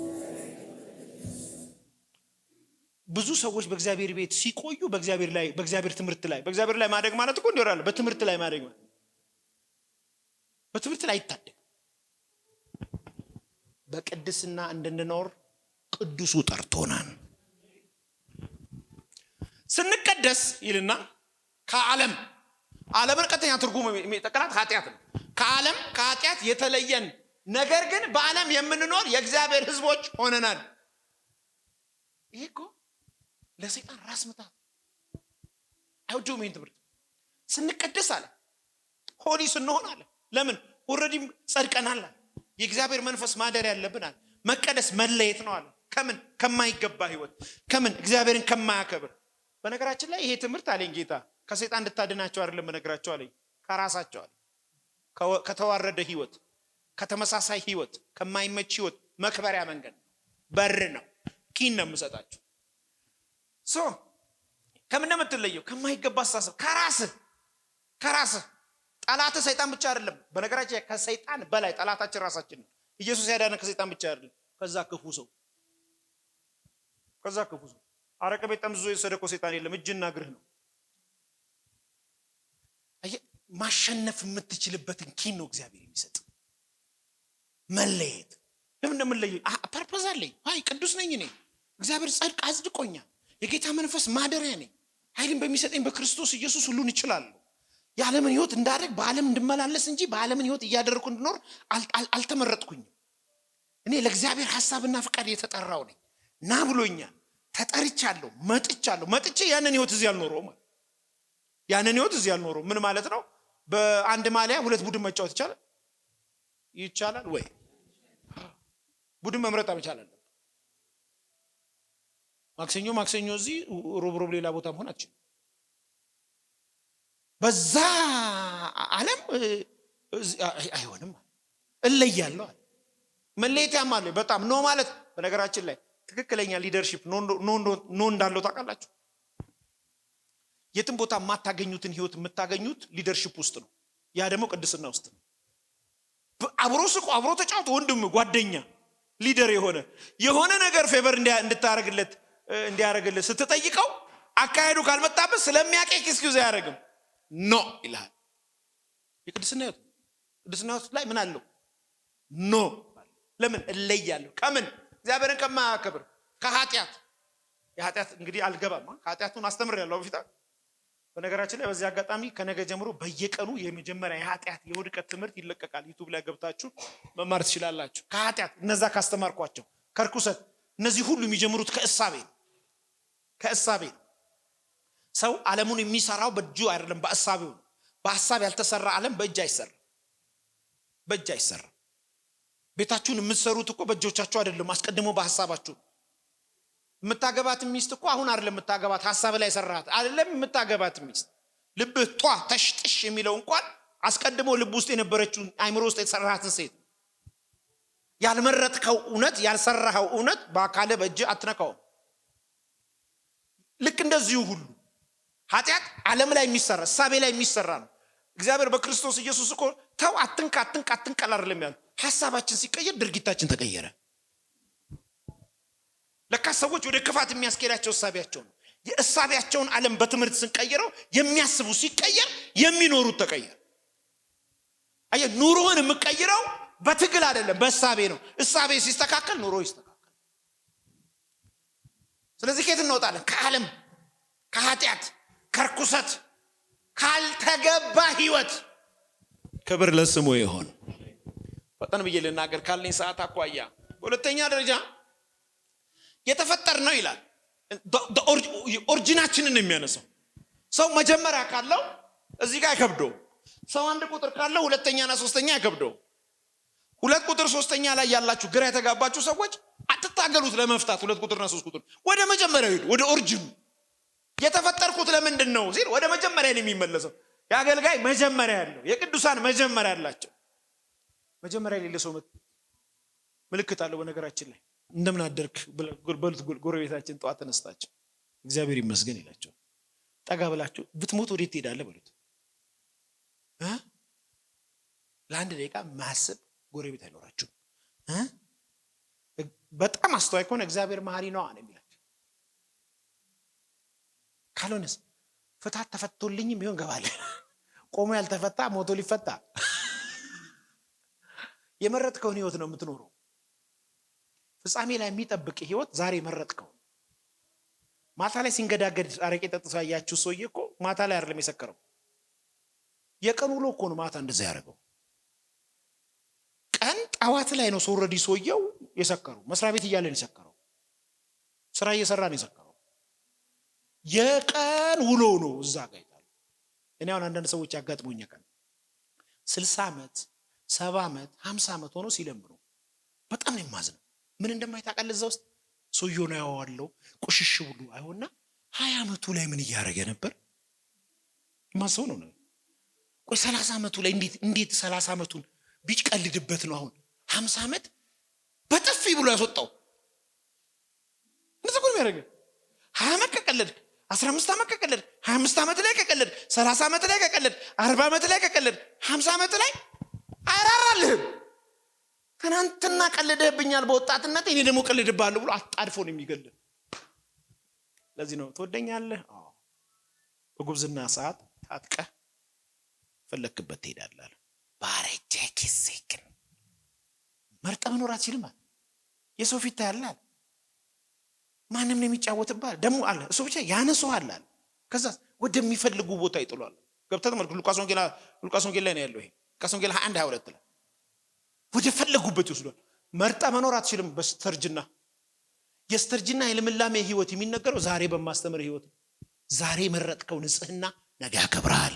ብዙ ሰዎች በእግዚአብሔር ቤት ሲቆዩ በእግዚአብሔር ትምህርት ላይ ማድረግ ማለት እኮ እንዲወራለ በትምህርት ላይ ማድረግ ማለት በትምህርት ላይ አይታደግ። በቅድስና እንድንኖር ቅዱሱ ጠርቶናል። ስንቀደስ ይልና ዓለምን ቀጥተኛ ትርጉም የሚጠቅላት ኃጢአት ነው። ከኃጢአት የተለየን ነገር ግን በዓለም የምንኖር የእግዚአብሔር ሕዝቦች ሆነናል። ይሄ እኮ ለሰይጣን ራስ ምታት አይወደውም። ይሄን ትምህርት ስንቀደስ አለ ሆሊ ስንሆን አለ። ለምን ኦልሬዲ ጸድቀናል አለ። የእግዚአብሔር መንፈስ ማደር ያለብን አለ። መቀደስ መለየት ነው አለ። ከምን ከማይገባ ህይወት፣ ከምን እግዚአብሔርን ከማያከብር። በነገራችን ላይ ይሄ ትምህርት አለኝ ጌታ ከሰይጣን እንድታድናቸው አይደለም በነገራቸው አለኝ፣ ከራሳቸው አለ። ከተዋረደ ህይወት፣ ከተመሳሳይ ህይወት፣ ከማይመች ህይወት መክበሪያ መንገድ በር ነው። ኪን ነው የምሰጣቸው። ከምን እንደምትለየው ከማይገባ አስተሳሰብ ከራስህ ጠላት ሰይጣን ብቻ አይደለም። በነገራችን ከሰይጣን በላይ ጠላታችን ራሳችን ነው። ኢየሱስ ያዳነን ከሰይጣን ብቻ አይደለም፣ ከዛ ክፉ ሰው አረቀ ቤት ጠምዝዞ የወሰደ እኮ ሰይጣን የለም፣ እጅና እግርህ ነው። ማሸነፍ የምትችልበትን ኪን ነው እግዚአብሔር የሚሰጥ። መለየት ለምን እንደምንለየው ፐርፐዝ አለኝ። አይ ቅዱስ ነኝ እኔ፣ እግዚአብሔር ጸድቅ አጽድቆኛል፣ የጌታ መንፈስ ማደሪያ ነኝ፣ ኃይልን በሚሰጠኝ በክርስቶስ ኢየሱስ ሁሉን እችላለሁ። የዓለምን ህይወት እንዳደረግ በዓለም እንድመላለስ እንጂ በዓለምን ህይወት እያደረግኩ እንድኖር አልተመረጥኩኝም። እኔ ለእግዚአብሔር ሐሳብና ፍቃድ የተጠራው ነኝ። ና ብሎኛል፣ ተጠርቻለሁ፣ መጥቼ ያንን ህይወት እዚህ አልኖረውም። ያንን ህይወት እዚህ አልኖረውም ምን ማለት ነው? በአንድ ማሊያ ሁለት ቡድን መጫወት ይቻላል ወይ? ቡድን መምረጥ አልቻለም። ማክሰኞ እዚህ፣ ሮብ ሌላ ቦታ መሆን አትችልም። በዛ ዓለም አይሆንም። እለያለሁ አለ። መለየት ያማለ በጣም ኖ ማለት በነገራችን ላይ ትክክለኛ ሊደርሺፕ ኖ እንዳለው ታውቃላችሁ። የትም ቦታ የማታገኙትን ህይወት የምታገኙት ሊደርሺፕ ውስጥ ነው። ያ ደግሞ ቅድስና ውስጥ ነው። አብሮ ስቆ አብሮ ተጫውቶ ወንድም ጓደኛ ሊደር የሆነ ነገር ፌቨር እንዲያደርግልህ ስትጠይቀው አካሄዱ ካልመጣበት ስለሚያውቅ ኤክስኪውዝ አያደርግም። ኖ ይልሃል። የቅድስና ህይወት ላይ ምን አለው? ኖ። ለምን እለያለሁ? ከምን? እግዚአብሔርን ከማያከብር ከኃጢአት። የኃጢአት እንግዲህ አልገባም። ኃጢአቱን አስተምሬያለሁ በፊት። በነገራችን ላይ በዚህ አጋጣሚ ከነገ ጀምሮ በየቀኑ የመጀመሪያ የኃጢአት የውድቀት ትምህርት ይለቀቃል። ዩቲዩብ ላይ ገብታችሁ መማር ትችላላችሁ። ከኃጢአት እነዛ ካስተማርኳቸው ከርኩሰት፣ እነዚህ ሁሉ የሚጀምሩት ከእሳቤ ነው። ሰው ዓለሙን የሚሰራው በእጁ አይደለም በእሳቤው ነው። በሐሳብ ያልተሰራ ዓለም በእጅ አይሰራ። ቤታችሁን የምትሰሩት እኮ በእጆቻችሁ አይደለም፣ አስቀድሞ በሐሳባችሁ። የምታገባት ሚስት እኮ አሁን አይደለም የምታገባት፣ ሐሳብ ላይ ሰራሃት አይደለም የምታገባት ሚስት። ልብህ ተሽጥሽ የሚለው እንኳን አስቀድሞ ልብ ውስጥ የነበረችውን አይምሮ ውስጥ የተሰራሃትን ሴት። ያልመረጥከው እውነት፣ ያልሰራኸው እውነት በአካለ በእጅ አትነካውም። ልክ እንደዚሁ ሁሉ ኃጢአት ዓለም ላይ የሚሰራ እሳቤ ላይ የሚሰራ ነው። እግዚአብሔር በክርስቶስ ኢየሱስ እኮ ተው አትንካ አይደለም ያለው። ሐሳባችን ሲቀየር ድርጊታችን ተቀየረ። ለካ ሰዎች ወደ ክፋት የሚያስኬዳቸው እሳቤያቸው ነው። የእሳቤያቸውን ዓለም በትምህርት ስንቀይረው የሚያስቡ ሲቀየር የሚኖሩት ተቀየረ። አየህ፣ ኑሮን የምቀይረው በትግል አይደለም በእሳቤ ነው። እሳቤ ሲስተካከል ኑሮ ይስተካከል። ስለዚህ ከየት እንወጣለን? ከዓለም፣ ከኃጢአት፣ ከርኩሰት፣ ካልተገባ ህይወት። ክብር ለስሙ ይሁን። ፈጠን ብዬ ልናገር ካለኝ ሰዓት አኳያ። በሁለተኛ ደረጃ የተፈጠር ነው ይላል። ኦሪጂናችንን የሚያነሳው ሰው መጀመሪያ ካለው እዚህ ጋር አይከብደው። ሰው አንድ ቁጥር ካለው ሁለተኛና ሶስተኛ አይከብደው። ሁለት ቁጥር ሶስተኛ ላይ ያላችሁ ግራ የተጋባችሁ ሰዎች አትታገሉት ለመፍታት። ሁለት ቁጥርና ሶስት ቁጥር ወደ መጀመሪያው ሂዱ፣ ወደ ኦሪጂኑ። የተፈጠርኩት ለምንድን ነው ሲል ወደ መጀመሪያ ነው የሚመለሰው። የአገልጋይ መጀመሪያ ያለው፣ የቅዱሳን መጀመሪያ ያላቸው። መጀመሪያ የሌለ ሰው ምልክት አለው። በነገራችን ላይ እንደምን አደርክ በሉት ጎረቤታችን ጠዋት ተነስታቸው እግዚአብሔር ይመስገን ይላቸው። ጠጋ ብላችሁ ብትሞት ወዴት ትሄዳለህ በሉት። ለአንድ ደቂቃ ማሰብ ጎረቤት አይኖራችሁም። በጣም አስተዋይ ከሆነ እግዚአብሔር መሐሪ ነው አለ የሚላቸው። ካልሆነስ ፍታት ተፈቶልኝም ቢሆን ገባለ። ቆሞ ያልተፈታ ሞቶ ሊፈታ። የመረጥከውን ህይወት ነው የምትኖረው። ፍጻሜ ላይ የሚጠብቅ ህይወት ዛሬ መረጥከው። ማታ ላይ ሲንገዳገድ አረቄ ጠጥቶ ያያችሁ ሰውዬ እኮ ማታ ላይ አይደለም የሰከረው፣ የቀን ውሎ እኮ ነው ማታ እንደዛ ያደረገው። ቀን ጠዋት ላይ ነው ኦልሬዲ ሰውየው የሰከረው። መስሪያ ቤት እያለ ነው የሰከረው፣ ስራ እየሰራ ነው የሰከረው። የቀን ውሎ ነው እዛ ጋር ይታል። እኔ አሁን አንዳንድ ሰዎች ያጋጥሙኝ ቀን 60 ዓመት 70 ዓመት 50 ዓመት ሆኖ ሲለምኑ በጣም ነው የማዝነው። ምን እንደማይታቀል እዛ ውስጥ ሰውየው ነው ያዋለው ቆሽሽ ብሎ አይሆንና 20 ዓመቱ ላይ ምን እያደረገ ነበር ማሰው ነው። ቆይ 30 ዓመቱ ላይ እንዴት 30 ዓመቱን ቢቀልድበት ነው አሁን 50 ዓመት በጥፊ ብሎ ያስወጣው። እንደዛ ነው ያደረገ። 20 ዓመት ከቀለድ 15 ዓመት ከቀለድ 25 ዓመት ላይ ከቀለድ 30 ዓመት ላይ ከቀለድ 40 ዓመት ላይ ከቀለድ 50 ዓመት ላይ አይራራልህም። ትናንትና ቀልደህብኛል በወጣትነት እኔ ደግሞ ቀልድብሃለሁ ብሎ አጣድፎ ነው የሚገልህ። ለዚህ ነው ትወደኛለህ? አዎ። በጉብዝና ሰዓት ታጥቀህ ፈለክበት ትሄዳለህ። ባረጀ ጊዜ ግን መርጠህ መኖር አትችልም። የሰው ፊት ታያለህ። ማንም ነው የሚጫወትብህ ደግሞ አለ። እሱ ብቻ ያነሱሃል አለ። ከዛ ወደሚፈልጉ ቦታ ይጥሏል። ገብተህ ተመልከት። ሉቃስ ወንጌል ላይ ነው ያለው ይሄ። ሉቃስ ወንጌል 21:22 ላይ ወደ ፈለጉበት ይወስዷል። መርጠህ መኖር አትችልም። በስተርጅና የስተርጅና የልምላሜ ህይወት የሚነገረው ዛሬ በማስተምር ህይወት። ዛሬ መረጥከው ንጽህና ነገ ያከብራል።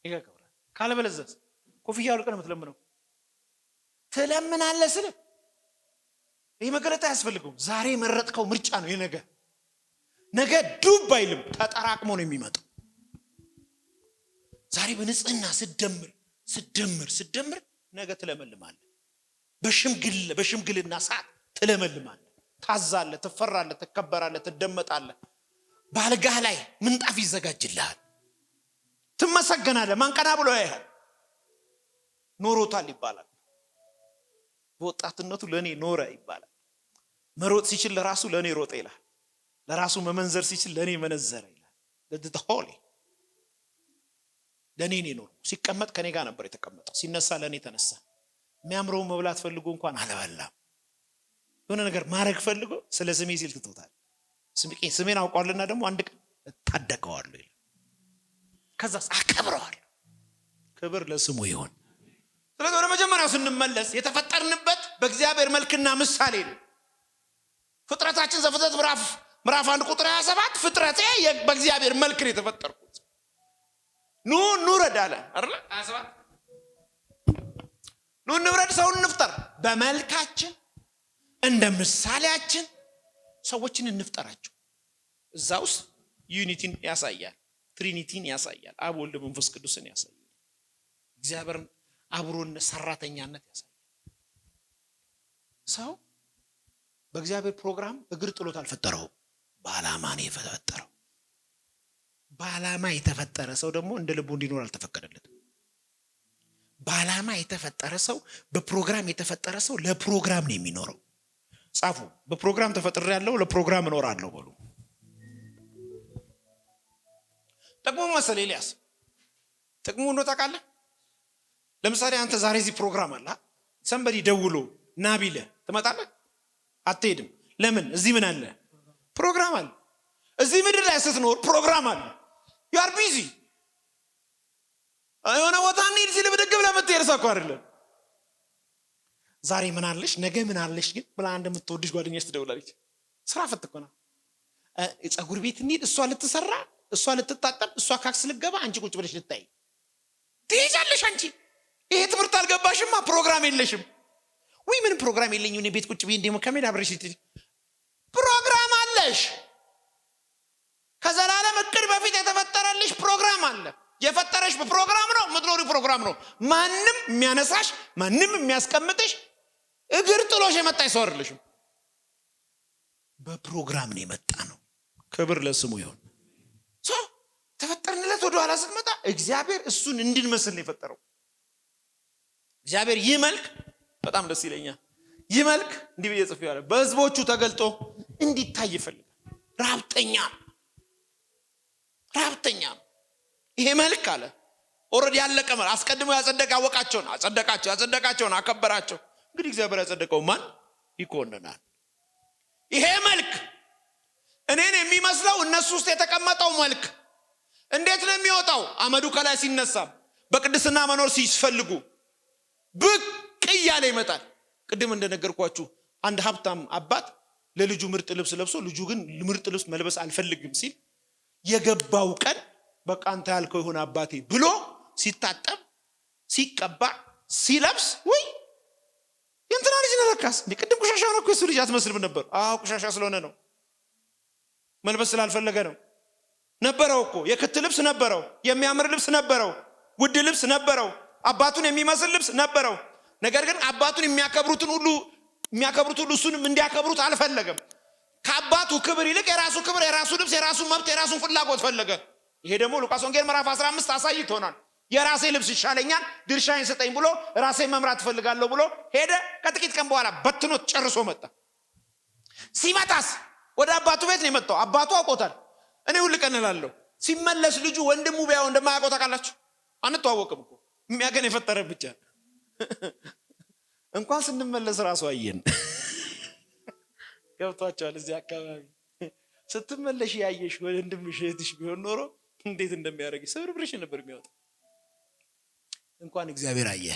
ይከብራል። ካለበለዚያስ ኮፍያ አውልቀህ ነው የምትለምነው። ትለምናለህ ስለ ይሄ መገለጥ አያስፈልገውም። ዛሬ መረጥከው ምርጫ ነው። ነገ ዱብ አይልም፣ ተጠራቅሞ ነው የሚመጣው። ዛሬ በንጽህና ስደምር ነገ ትለመልማለህ። በሽምግልና ሰዓት ትለመልማለህ። ታዛለህ፣ ትፈራለህ፣ ትከበራለህ፣ ትደመጣለህ። ባልጋህ ላይ ምንጣፍ ይዘጋጅልሃል። ትመሰገናለህ። ማን ቀና ብሎ ያያል? ኖሮታል ይባላል። በወጣትነቱ ለኔ ኖረ ይባላል። መሮጥ ሲችል ለራሱ ለኔ ሮጠ ይላል። ለራሱ መመንዘር ሲችል ለኔ መነዘረ ይላል። ለሆሊ ለኔ ነው። ሲቀመጥ ከኔ ጋር ነበር የተቀመጠው። ሲነሳ ለኔ ተነሳ። የሚያምረው መብላት ፈልጎ እንኳን አልበላም። የሆነ ነገር ማድረግ ፈልጎ ስለ ስሜ ሲል ትቶታል። ስሜን አውቀዋልና ደግሞ አንድ ቀን ታደቀዋለሁ ይላል። ከዛስ አከብረዋለሁ። ክብር ለስሙ ይሁን። ስለዚህ ወደ መጀመሪያው ስንመለስ የተፈጠርንበት በእግዚአብሔር መልክና ምሳሌ ነው። ፍጥረታችን ዘፍጥረት ምዕራፍ 1 ቁጥር 27 ፍጥረቴ በእግዚአብሔር መልክ ነው የተፈጠርኩት። ኑ እንውረድ አለ አይደል? 27 ኑ እንውረድ፣ ሰውን እንፍጠር በመልካችን እንደ ምሳሌያችን ሰዎችን እንፍጠራቸው። እዛ ውስጥ ዩኒቲን ያሳያል፣ ትሪኒቲን ያሳያል፣ አብ ወልድ መንፈስ ቅዱስን ያሳያል፣ እግዚአብሔርን አብሮነት ሰራተኛነት ያሳያል። ሰው በእግዚአብሔር ፕሮግራም እግር ጥሎት አልፈጠረውም። በዓላማ ነው የተፈጠረው። በዓላማ የተፈጠረ ሰው ደግሞ እንደ ልቡ እንዲኖር አልተፈቀደለትም። በዓላማ የተፈጠረ ሰው፣ በፕሮግራም የተፈጠረ ሰው ለፕሮግራም ነው የሚኖረው። ጻፉ። በፕሮግራም ተፈጥሬያለሁ፣ ለፕሮግራም እኖራለሁ በሉ። ጥቅሙ መሰለ ኤልያስ ጥቅሙ ነው ታውቃለህ? ለምሳሌ አንተ ዛሬ እዚህ ፕሮግራም አለ፣ ሰንበዲ ደውሎ ና ቢልህ ትመጣለህ? አትሄድም። ለምን? እዚህ ምን አለ? ፕሮግራም አለ። እዚህ ምድር ላይ ስትኖር ፕሮግራም አለ። you are busy። የሆነ ቦታ እንሂድ ሲል ብድግ ብለህ የምትሄድ ሰው እኮ አይደለም። ዛሬ ምን አለሽ ነገ ምን አለሽ ግን ብላ እንደምትወድሽ ጓደኛሽ ትደውላለች። ስራ ፈት እኮ ነው። ፀጉር ቤት እንሂድ፣ እሷ ልትሰራ፣ እሷ ልትታጠብ፣ እሷ ካክስ ልትገባ፣ አንቺ ቁጭ ብለሽ ልታይ ትሄጃለሽ። አንቺ ይሄ ትምህርት አልገባሽማ፣ ፕሮግራም የለሽም ወይ? ምን ፕሮግራም የለኝም እኔ ቤት ቁጭ ብዬ እንደሞ ከሜዳ አብረሽ ፕሮግራም አለሽ። ከዘላለም እቅድ በፊት የተፈጠረልሽ ፕሮግራም አለ። የፈጠረሽ በፕሮግራም ነው፣ ምትኖሪ ፕሮግራም ነው። ማንም የሚያነሳሽ ማንም የሚያስቀምጥሽ እግር ጥሎሽ የመጣ ሰው አይደለሽም። በፕሮግራም ነው የመጣ ነው። ክብር ለስሙ ይሁን። ተፈጠርንለት። ወደ ኋላ ስትመጣ እግዚአብሔር እሱን እንድንመስል ነው የፈጠረው። እግዚአብሔር ይህ መልክ በጣም ደስ ይለኛል። ይህ መልክ እንዲህ ብዬ ጽፌዋለሁ፣ በሕዝቦቹ ተገልጦ እንዲታይ ይፈልጋል። ራብተኛ ይሄ መልክ አለ ኦሬዲ ያለቀ ማለት አስቀድሞ ያጸደቀ ያወቃቸውን አጸደቃቸውን አከበራቸው። እንግዲህ እግዚአብሔር ያጸደቀው ማን ይኮንናል? ይሄ መልክ እኔን የሚመስለው እነሱ ውስጥ የተቀመጠው መልክ እንዴት ነው የሚወጣው? አመዱ ከላይ ሲነሳ በቅድስና መኖር ሲፈልጉ ብቅ እያለ ይመጣል። ቅድም እንደነገርኳችሁ አንድ ሀብታም አባት ለልጁ ምርጥ ልብስ ለብሶ ልጁ ግን ምርጥ ልብስ መልበስ አልፈልግም ሲል የገባው ቀን በቃ አንተ ያልከው ይሁን አባቴ ብሎ ሲታጠብ ሲቀባ ሲለብስ ወይ እንትና ልጅ ነለካስ ቅድም ቆሻሻ ነው እኮ እሱ ልጅ አትመስልም ነበር። አዎ ቆሻሻ ስለሆነ ነው፣ መልበስ ስላልፈለገ ነው። ነበረው እኮ የክት ልብስ ነበረው፣ የሚያምር ልብስ ነበረው፣ ውድ ልብስ ነበረው፣ አባቱን የሚመስል ልብስ ነበረው። ነገር ግን አባቱን የሚያከብሩት ሁሉ እሱንም እንዲያከብሩት አልፈለገም። ከአባቱ ክብር ይልቅ የራሱ ክብር፣ የራሱ ልብስ፣ የራሱ መብት፣ የራሱን ፍላጎት ፈለገ። ይሄ ደግሞ ሉቃስ ወንጌል ምዕራፍ 15 አሳይቶናል። የራሴ ልብስ ይሻለኛል፣ ድርሻዬን ስጠኝ ብሎ ራሴን መምራት ፈልጋለሁ ብሎ ሄደ። ከጥቂት ቀን በኋላ በትኖት ጨርሶ መጣ። ሲመጣስ ወደ አባቱ ቤት ነው የመጣው። አባቱ አውቆታል። እኔ ሁሉ ቀን እላለሁ ሲመለስ ልጁ ወንድሙ ቢያው እንደማያውቀው ታውቃላችሁ። አንተዋወቅም እኮ የሚያገን የፈጠረ ብቻ እንኳን ስንመለስ ራሱ አየን። ገብቷቸዋል። እዚህ አካባቢ ስትመለሽ ያየሽ ወንድምሽ እህትሽ ቢሆን ኖሮ እንዴት እንደሚያደርግ ሰብርብርሽ ነበር የሚያወጣው። እንኳን እግዚአብሔር አየ፣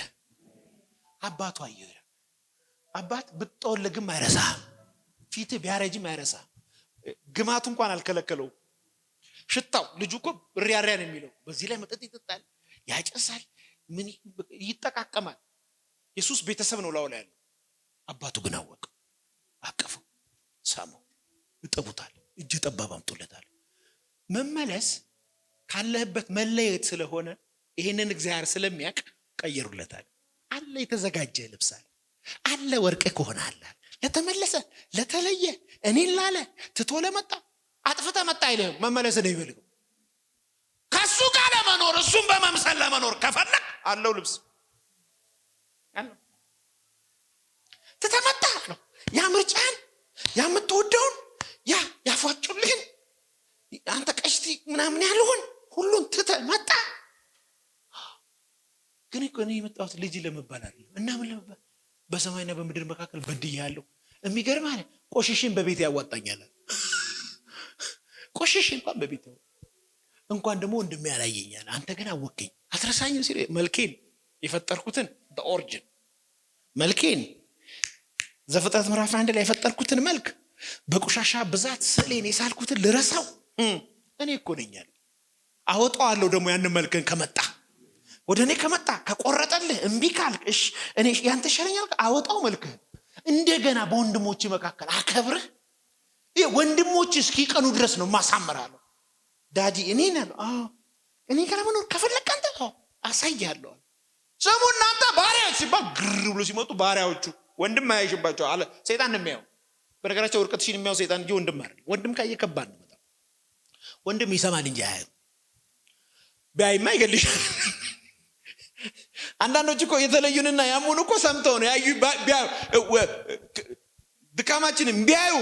አባቱ አየ። አባት ብትጠወልግም አይረሳም፣ ፊት ቢያረጅም አይረሳም። ግማቱ እንኳን አልከለከለው። ሽታው ልጁ እኮ ሪያሪያን የሚለው በዚህ ላይ መጠጥ ይጠጣል፣ ያጨሳል፣ ምን ይጠቃቀማል። ኢየሱስ ቤተሰብ ነው ላው ላይ ያለው። አባቱ ግን አወቀ፣ አቀፈው፣ ሳመው፣ ይጠቡታል፣ እጅ ጠባብ አምጦለታል። መመለስ ካለህበት መለየት ስለሆነ ይሄንን እግዚአብሔር ስለሚያውቅ ቀየሩለታል። አለ የተዘጋጀ ልብስ አለ ወርቅ ከሆነአለ ለተመለሰ ለተለየ እኔን ላለ ትቶ ለመጣ አጥፍተ መጣ አይልህም። መመለስ ነው ይፈልገው። ከሱ ጋር ለመኖር እሱም በመምሰል ለመኖር ከፈለክ አለው ልብስ አለው። ተተመጣ ነው ያ ምርጫን ያምትወደውን ያ ያፏጩልህን አንተ ቀሽቲ ምናምን ያልሆን ሁሉን ተመጣ። ግን እኮ እኔ የመጣሁት ልጅ ለመባል አይደለም። እና ምን ለመባል በሰማይና በምድር መካከል በድያለሁ። የሚገርም አለ ቆሽሽን በቤት ያዋጣኛል። ቆሽሽ እንኳን በቤት እንኳን ደግሞ ወንድሜ ያላየኛል። አንተ ግን አወቀኝ አትረሳኝም ሲል መልኬን የፈጠርኩትን በኦሪጅን መልኬን ዘፍጥረት ምዕራፍ 1 ላይ የፈጠርኩትን መልክ በቆሻሻ ብዛት ስሌን የሳልኩትን ልረሳው? እኔ እኮ ነኛል። አወጣዋለሁ ደግሞ ያን መልክን ከመጣ ወደ እኔ ከመጣ ከቆረጠልህ እምቢ ካልክ እሺ እኔ ያንተ ሸለኛል አወጣው መልክህን እንደገና በወንድሞች መካከል አከብርህ። ይሄ ወንድሞች እስኪቀኑ ድረስ ነው ማሳመራለሁ። ዳዲ እኔ ነኝ እኔ ጋር መኖር ከፈለክ አንተ አሳያለሁ። ሰሙ እናንተ ባሪያዎች ሲባል ግር ብሎ ሲመጡ ባሪያዎቹ ወንድም ማያይሽባቸው አለ ሰይጣን ነው የሚያው። በነገራቸው ወርቀትሽን የሚያው ሰይጣን እንጂ ወንድም አይደል። ወንድም ካየ ከባድ ነው በጣም። ወንድም ይሰማል እንጂ አያየው። ቢያይማ ይገልሻል። አንዳንዶች እኮ የተለዩንና ያሙን እኮ ሰምተው ነው ያዩ። ድካማችንን ቢያዩ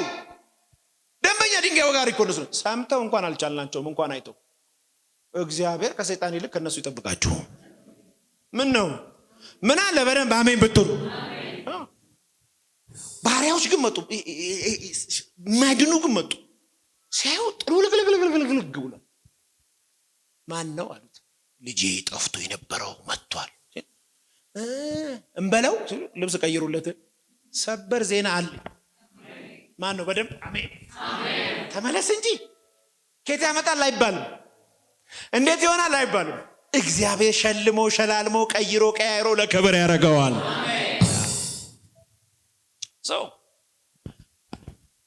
ደንበኛ ድንጋይ ወጋሪ እኮ ነው። ሰምተው እንኳን አልቻልናቸውም እንኳን አይተው። እግዚአብሔር ከሰይጣን ይልቅ ከነሱ ይጠብቃችሁ። ምን ነው ምን አለ በደንብ አሜን ብትሉ። ባሪያዎች ግን መጡ፣ ማድኑ ግን መጡ። ሲያዩ ጥሩ ልግልግልግልግልግ ብሎ ማን ነው አሉት። ልጄ ጠፍቶ የነበረው መጥቷል። እንበለው ልብስ ቀይሩለት። ሰበር ዜና አለ። ማን ነው በደንብ አሜን ተመለስ እንጂ ከየት ያመጣል አይባልም። እንዴት ይሆናል አይባልም። እግዚአብሔር ሸልሞ ሸላልሞ ቀይሮ ቀያይሮ ለክብር ያደርገዋል። ሰው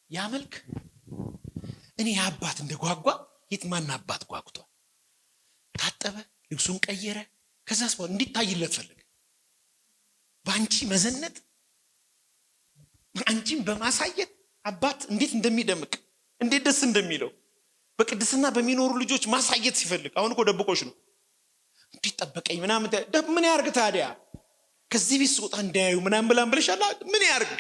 ያ መልክ እኔ አባት እንደጓጓ የትማን አባት ጓጉቷል። ታጠበ፣ ልብሱን ቀየረ፣ ከዛስ በኋላ እንዲታይለት ፈለገ። በአንቺ መዘነጥ አንቺን በማሳየት አባት እንዴት እንደሚደምቅ እንዴት ደስ እንደሚለው በቅድስና በሚኖሩ ልጆች ማሳየት ሲፈልግ፣ አሁን እኮ ደብቆሽ ነው እንዲጠበቀኝ ምናምን ምን ያርግ ታዲያ? ከዚህ ቤት ስወጣ እንዳያዩ ምናምን ብላን ብለሻላ። ምን ያርግ?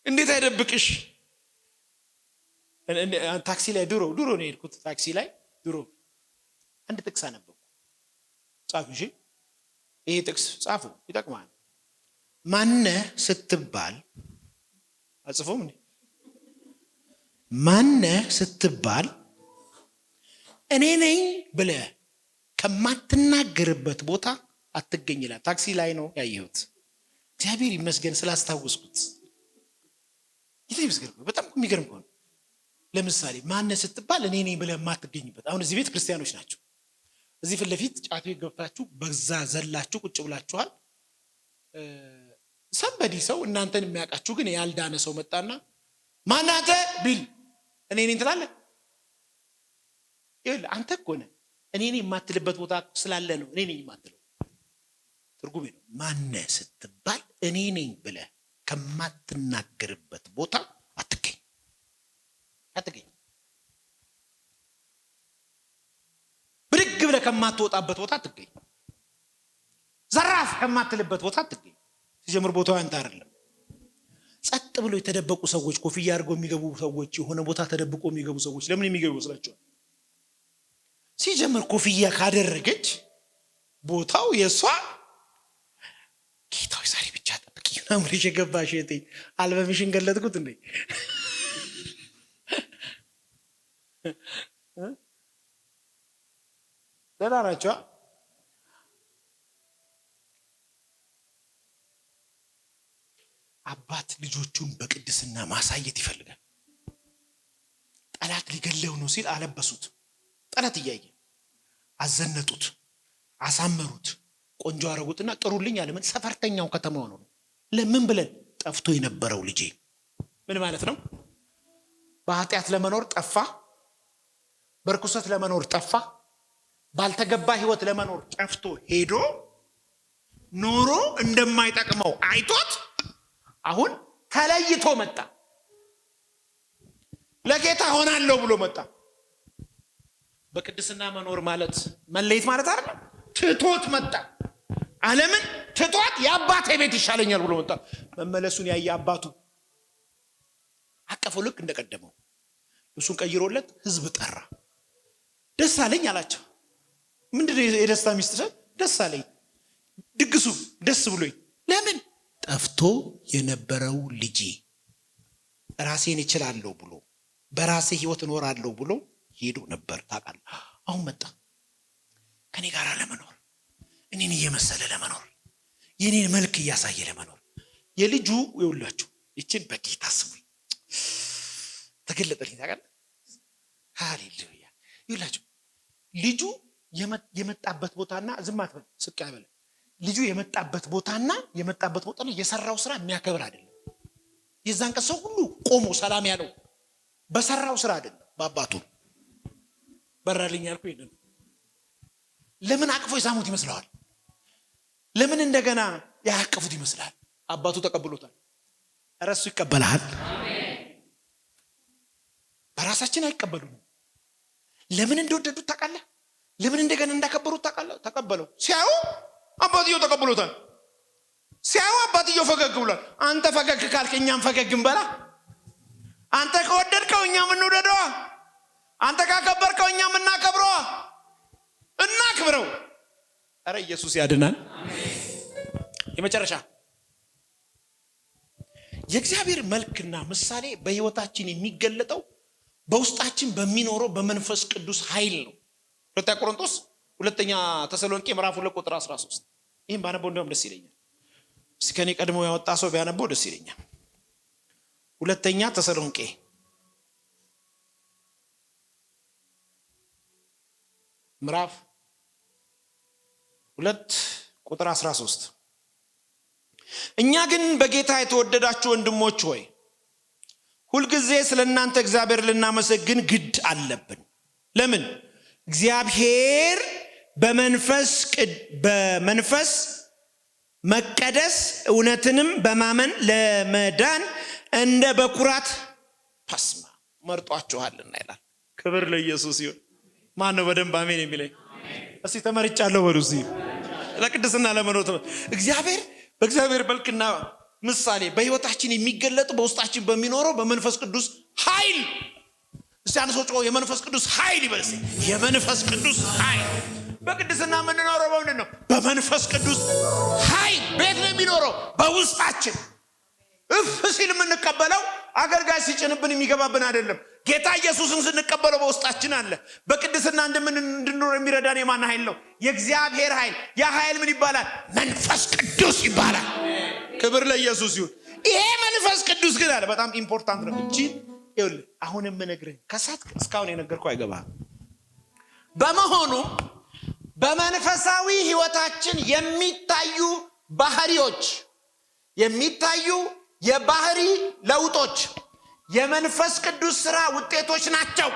እንዴት አይደብቅሽ? ታክሲ ላይ ድሮ ነው የሄድኩት። ታክሲ ላይ ድሮ አንድ ጥቅስ አነበብኩ። ጻፉ እሺ፣ ይሄ ጥቅስ ጻፉ ይጠቅማል። ማነህ ስትባል አጽፎም እንዴ ማነህ ስትባል እኔ ነኝ ብለህ ከማትናገርበት ቦታ አትገኝ ይላል። ታክሲ ላይ ነው ያየሁት። እግዚአብሔር ይመስገን ስላስታወስኩት። ይመስገን በጣም የሚገርም ነው። ለምሳሌ ማነህ ስትባል እኔ ነኝ ብለህ የማትገኝበት። አሁን እዚህ ቤት ክርስቲያኖች ናቸው። እዚህ ፊት ለፊት ጫት ቤት ገብታችሁ በዛ ዘላችሁ ቁጭ ብላችኋል። ሰንበዲ ሰው እናንተን የሚያውቃችሁ ግን ያልዳነ ሰው መጣና ማናተ ቢል እኔ ነኝ ትላለህ። ይኸውልህ አንተ እኮ ነህ እኔ ነኝ የማትልበት ቦታ ስላለ ነው እኔ ነኝ የማትለው። ትርጉሜ ነው ማነህ ስትባል እኔ ነኝ ብለህ ከማትናገርበት ቦታ አትገኝ። ብድግ ብለህ ከማትወጣበት ቦታ አትገኝ። ዘራፍ ከማትልበት ቦታ አትገኝ። ሲጀምር ቦታው አንተ አይደለም። ጸጥ ብሎ የተደበቁ ሰዎች፣ ኮፍያ አድርገው የሚገቡ ሰዎች፣ የሆነ ቦታ ተደብቆ የሚገቡ ሰዎች ለምን የሚገቡ ይመስላችኋል? ሲጀምር ኮፍያ ካደረገች ቦታው የሷ። ጌታዊ ዛሬ ብቻ ጠብቂ ምናምርሽ የገባሽ እህቴ አልበምሽን ገለጥኩት እንዴ? ደህና ናቸው። አባት ልጆቹን በቅድስና ማሳየት ይፈልጋል። ጠላት ሊገለው ነው ሲል አለበሱት። ጠላት እያየ አዘነጡት፣ አሳመሩት፣ ቆንጆ አረጉትና ጥሩልኝ አለ። ምን ሰፈርተኛው ከተማው ነው። ለምን ብለን ጠፍቶ የነበረው ልጄ ምን ማለት ነው? በኃጢአት ለመኖር ጠፋ፣ በርኩሰት ለመኖር ጠፋ፣ ባልተገባ ህይወት ለመኖር ጠፍቶ ሄዶ ኖሮ እንደማይጠቅመው አይቶት አሁን ተለይቶ መጣ። ለጌታ ሆናለሁ ብሎ መጣ። በቅድስና መኖር ማለት መለየት ማለት አይደለም። ትቶት መጣ። ዓለምን ትቶት የአባቴ ቤት ይሻለኛል ብሎ መጣ። መመለሱን ያየ አባቱ አቀፈው። ልክ እንደቀደመው እሱን ቀይሮለት ህዝብ ጠራ። ደስ አለኝ አላቸው። ምንድነው የደስታ ሚስጥር? ደስ አለኝ፣ ድግሱ ደስ ብሎኝ። ለምን? ጠፍቶ የነበረው ልጄ ራሴን እችላለሁ ብሎ በራሴ ህይወት እኖራለሁ ብሎ ሄዶ ነበር። ታውቃለህ? አሁን መጣ ከኔ ጋር ለመኖር፣ እኔን እየመሰለ ለመኖር፣ የኔን መልክ እያሳየ ለመኖር። የልጁ ይውላችሁ እቺን በጌታ ስሙ ተገለጠልኝ። ታውቃለህ? ሃሌሉያ። ይውላችሁ ልጁ የመጣበት ቦታና ዝም አትበል፣ ስቅ አይበል። ልጁ የመጣበት ቦታና የመጣበት ቦታ ነው የሰራው ስራ የሚያከብር አይደለም። የዛን ቀን ሰው ሁሉ ቆሞ ሰላም ያለው በሰራው ስራ አይደለም፣ በአባቱ በራልኝ ያልኩ ይሄን። ለምን አቅፎ የሳሙት ይመስላል? ለምን እንደገና ያቀፉት ይመስላል? አባቱ ተቀብሎታል። እረሱ ይቀበላል። በራሳችን አይቀበሉም። ለምን እንደወደዱት ታውቃለህ? ለምን እንደገና እንዳከበሩት ታውቃለህ? ተቀበለው። ሲያዩ አባትየው ተቀብሎታል። ሲያዩ አባትየው ፈገግ ብሏል። አንተ ፈገግ ካልክ እኛም ፈገግ እንበላ። አንተ ከወደድከው እኛም እንውደደዋ። አንተ ካከበርከው እኛም እናከብረዋ፣ እናክብረው። ኧረ ኢየሱስ ያድናል። የመጨረሻ የእግዚአብሔር መልክና ምሳሌ በህይወታችን የሚገለጠው በውስጣችን በሚኖረው በመንፈስ ቅዱስ ኃይል ነው። ሁለተኛ ቆሮንቶስ፣ ሁለተኛ ተሰሎንቄ ምዕራፍ 2 ቁጥር 13። ይህም ባነበው እንደውም ደስ ይለኛል። እስኪ ከኔ ቀድሞ ያወጣ ሰው ቢያነበው ደስ ይለኛል። ሁለተኛ ተሰሎንቄ ምዕራፍ 2 ቁጥር 13። እኛ ግን በጌታ የተወደዳችሁ ወንድሞች ሆይ ሁልጊዜ ስለ እናንተ እግዚአብሔር ልናመሰግን ግድ አለብን። ለምን? እግዚአብሔር በመንፈስ መቀደስ እውነትንም በማመን ለመዳን እንደ በኩራት ፓስማ መርጧችኋልና ይላል። ክብር ለኢየሱስ ይሁን። ማን ነው በደንብ አሜን የሚለኝ? እስቲ ተመርጫለሁ በሉ። እስቲ ለቅድስና ለመኖር እግዚአብሔር በእግዚአብሔር መልክና ምሳሌ በህይወታችን የሚገለጥ በውስጣችን በሚኖረው በመንፈስ ቅዱስ ኃይል። እስቲ አንድ ሰው ጮህ የመንፈስ ቅዱስ ኃይል ይበል። እስቲ የመንፈስ ቅዱስ ኃይል። በቅድስና የምንኖረው በምንድን ነው? በመንፈስ ቅዱስ ኃይል ቤት ነው የሚኖረው በውስጣችን። እፍ ሲል የምንቀበለው አገልጋይ ሲጭንብን የሚገባብን አይደለም። ጌታ ኢየሱስን ስንቀበለው በውስጣችን አለ። በቅድስና እንድንኖር የሚረዳን የማን ኃይል ነው? የእግዚአብሔር ኃይል። ያ ኃይል ምን ይባላል? መንፈስ ቅዱስ ይባላል። ክብር ለኢየሱስ ይሁን። ይሄ መንፈስ ቅዱስ ግን አለ በጣም ኢምፖርታንት ነው። እቺ ይኸውልህ አሁን የምነግርህ ከሳት እስካሁን የነገርኩህ አይገባህም። በመሆኑ በመንፈሳዊ ህይወታችን የሚታዩ ባህሪዎች፣ የሚታዩ የባህሪ ለውጦች የመንፈስ ቅዱስ ሥራ ውጤቶች ናቸው።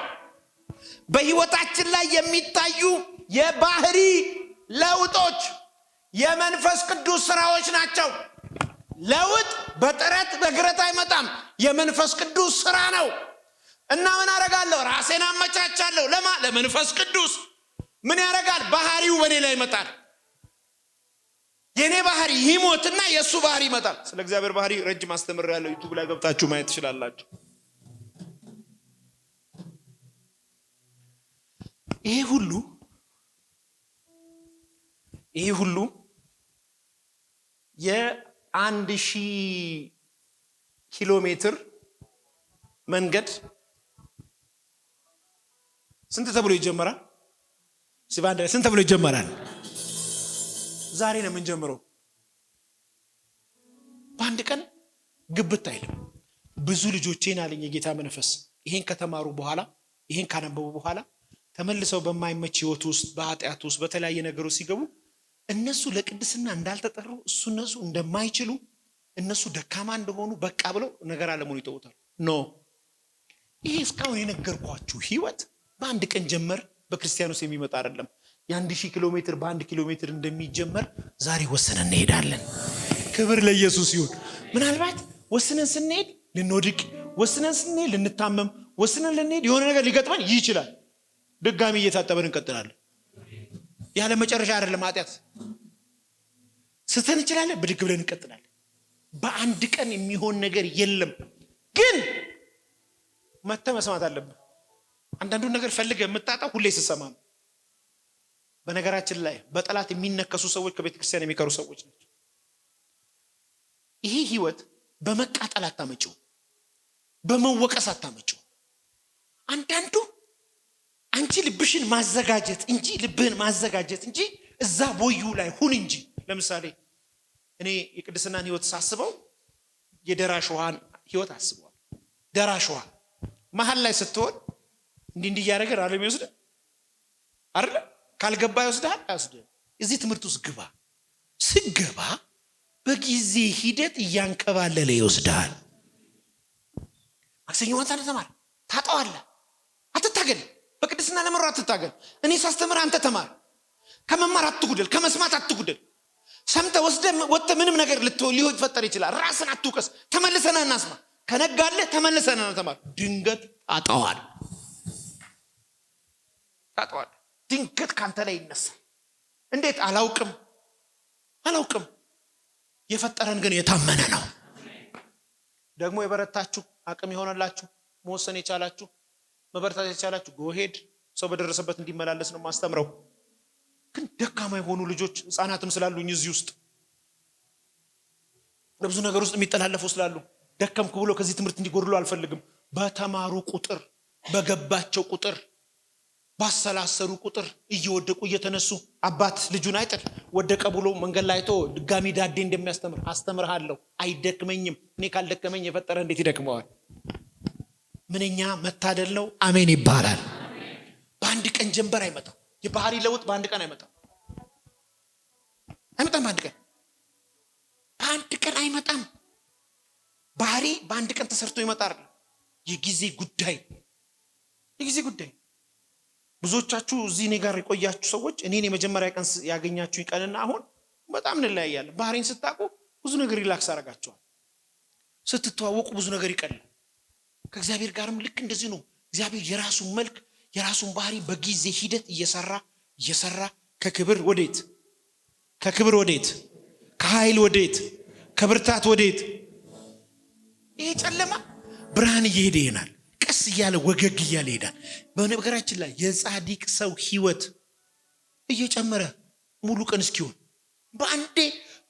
በህይወታችን ላይ የሚታዩ የባህሪ ለውጦች የመንፈስ ቅዱስ ሥራዎች ናቸው። ለውጥ በጥረት በግረት አይመጣም፣ የመንፈስ ቅዱስ ሥራ ነው። እና ምን አደርጋለሁ? ራሴን አመቻቻለሁ። ለመንፈስ ቅዱስ ምን ያደርጋል? ባህሪው በኔ ላይ ይመጣል። የኔ ባህሪ ይሞትና የሱ ባህሪ ይመጣል። ስለ እግዚአብሔር ባህሪ ረጅም አስተምር ያለው ዩቲዩብ ላይ ገብታችሁ ማየት ትችላላችሁ። ይሄ ሁሉ የ1000 ኪሎ ሜትር መንገድ ስንት ተብሎ ይጀመራል? ሲባንደ ስንት ተብሎ ይጀመራል? ዛሬ ነው የምንጀምረው። በአንድ ቀን ግብት አይልም። ብዙ ልጆቼን አለኝ የጌታ መንፈስ ይሄን ከተማሩ በኋላ ይሄን ካነበቡ በኋላ ተመልሰው በማይመች ህይወት ውስጥ በኃጢአት ውስጥ በተለያየ ነገሮች ሲገቡ እነሱ ለቅድስና እንዳልተጠሩ እነሱ እንደማይችሉ እነሱ ደካማ እንደሆኑ በቃ ብለው ነገር አለሙን ይተውታል። ኖ ይሄ እስካሁን የነገርኳችሁ ህይወት በአንድ ቀን ጀመር በክርስቲያኖስ የሚመጣ አይደለም። የ1000 ኪሎ ሜትር በ1 ኪሎ ሜትር እንደሚጀመር ዛሬ ወስነን እንሄዳለን። ክብር ለኢየሱስ ይሁን። ምናልባት ወስነን ስንሄድ ልንወድቅ፣ ወስነን ስንሄድ ልንታመም፣ ወስነን ልንሄድ የሆነ ነገር ሊገጥመን ይችላል። ድጋሚ እየታጠበን እንቀጥላለን። ያለ መጨረሻ አይደለም ኃጢአት። ስተን እንችላለን፣ ብድግ ብለን እንቀጥላለን። በአንድ ቀን የሚሆን ነገር የለም። ግን መተህ መስማት አለብን። አንዳንዱን ነገር ፈልገህ የምታጣው ሁሌ ስትሰማ ነው። በነገራችን ላይ በጠላት የሚነከሱ ሰዎች ከቤተ ክርስቲያን የሚቀሩ ሰዎች ናቸው። ይሄ ህይወት በመቃጠል አታመጪው፣ በመወቀስ አታመጪው። አንዳንዱ አንቺ ልብሽን ማዘጋጀት እንጂ ልብህን ማዘጋጀት እንጂ እዛ ቦዩ ላይ ሁን እንጂ። ለምሳሌ እኔ የቅድስናን ህይወት ሳስበው የደራሽ ውሃን ህይወት አስበዋል። ደራሽ ውሃ መሀል ላይ ስትሆን እንዲህ እያደረገ ዓለም ይወስዳል አይደል? ካልገባ ይወስዳል አይወስድም። እዚህ ትምህርት ውስጥ ግባ። ስገባ በጊዜ ሂደት እያንከባለለ ይወስዳል። ማክሰኞ ማታ ተማር፣ ታጣዋለህ። አትታገል፣ በቅድስና ለመራር አትታገል። እኔ ሳስተምር አንተ ተማር። ከመማር አትጉደል፣ ከመስማት አትጉደል። ሰምተህ ወጥተህ ምንም ነገር ሊሆን ይፈጠር ይችላል። ራስን አትውቀስ። ተመልሰና እናስማ። ከነጋለህ ተመልሰና ተማር። ድንገት ታጣዋል። ድንገት ካንተ ላይ ይነሳል። እንዴት? አላውቅም። የፈጠረን ግን የታመነ ነው። ደግሞ የበረታችሁ አቅም የሆነላችሁ መወሰን የቻላችሁ መበረታት የቻላችሁ ጎሄድ ሰው በደረሰበት እንዲመላለስ ነው ማስተምረው። ግን ደካማ የሆኑ ልጆች ህፃናትም ስላሉኝ እዚህ ውስጥ በብዙ ነገር ውስጥ የሚተላለፉ ስላሉ ደከምኩ ብሎ ከዚህ ትምህርት እንዲጎድሉ አልፈልግም። በተማሩ ቁጥር፣ በገባቸው ቁጥር፣ ባሰላሰሩ ቁጥር እየወደቁ እየተነሱ አባት ልጁን አይጥል። ወደቀ ብሎ መንገድ ላይ አይቶ ድጋሚ ዳዴ እንደሚያስተምር አስተምርሃለሁ። አይደክመኝም። እኔ ካልደከመኝ የፈጠረ እንዴት ይደክመዋል? ምንኛ መታደል ነው። አሜን ይባላል። በአንድ ቀን ጀንበር አይመጣም። የባህሪ ለውጥ በአንድ ቀን አይመጣም። በአንድ ቀን አይመጣም። ባህሪ በአንድ ቀን ተሰርቶ ይመጣል። የጊዜ ጉዳይ። ብዙዎቻችሁ እዚህ እኔ ጋር የቆያችሁ ሰዎች እኔን የመጀመሪያ ቀን ያገኛችሁ ቀንና አሁን በጣም እንለያያለን። ባህሪን ስታውቁ ብዙ ነገር ሪላክስ አደርጋቸዋል። ስትተዋወቁ ብዙ ነገር ይቀላል። ከእግዚአብሔር ጋርም ልክ እንደዚህ ነው። እግዚአብሔር የራሱን መልክ የራሱን ባህሪ በጊዜ ሂደት እየሰራ ከክብር ወዴት? ከኃይል ወዴት? ከብርታት ወዴት? ይሄ ጨለማ ብርሃን እየሄደ ይናል። ቀስ እያለ ወገግ እያለ ይሄዳል። በነገራችን ላይ የጻድቅ ሰው ህይወት እየጨመረ ሙሉ ቀን እስኪሆን በአንዴ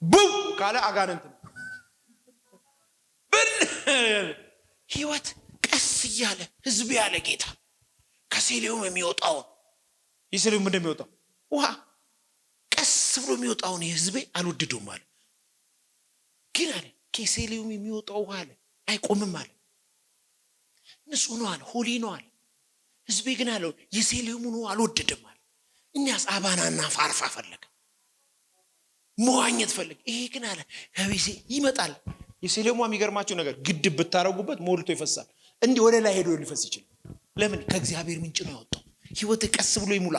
ቡም ካለ አጋንንት ነው። ህይወት ቀስ እያለ ህዝብ ያለ ጌታ ከሴሌውም የሚወጣው የሴሌውም እንደሚወጣው ውሃ ቀስ ብሎ የሚወጣውን የህዝቤ አልወደደውም አለ። ግን አለ ከሴሌውም የሚወጣው ውሃ አለ አይቆምም አለ። ንጹህ ነው አለ፣ ሆሊ ነው አለ። ህዝቤ ግን አለው የሴሌውም ነው አልወደደም አለ። እኛስ አባናና ፋርፋ ፈለገ፣ መዋኘት ፈለገ። ይሄ ግን አለ ከቤሴ ይመጣል። የሴሌውም የሚገርማቸው ነገር ግድብ ብታረጉበት ሞልቶ ይፈሳል። እንዲህ ወደ ላይ ሄዶ ሊፈስ ይችላል። ለምን? ከእግዚአብሔር ምንጭ ነው ያወጣው። ህይወት ቀስ ብሎ ይሙላ፣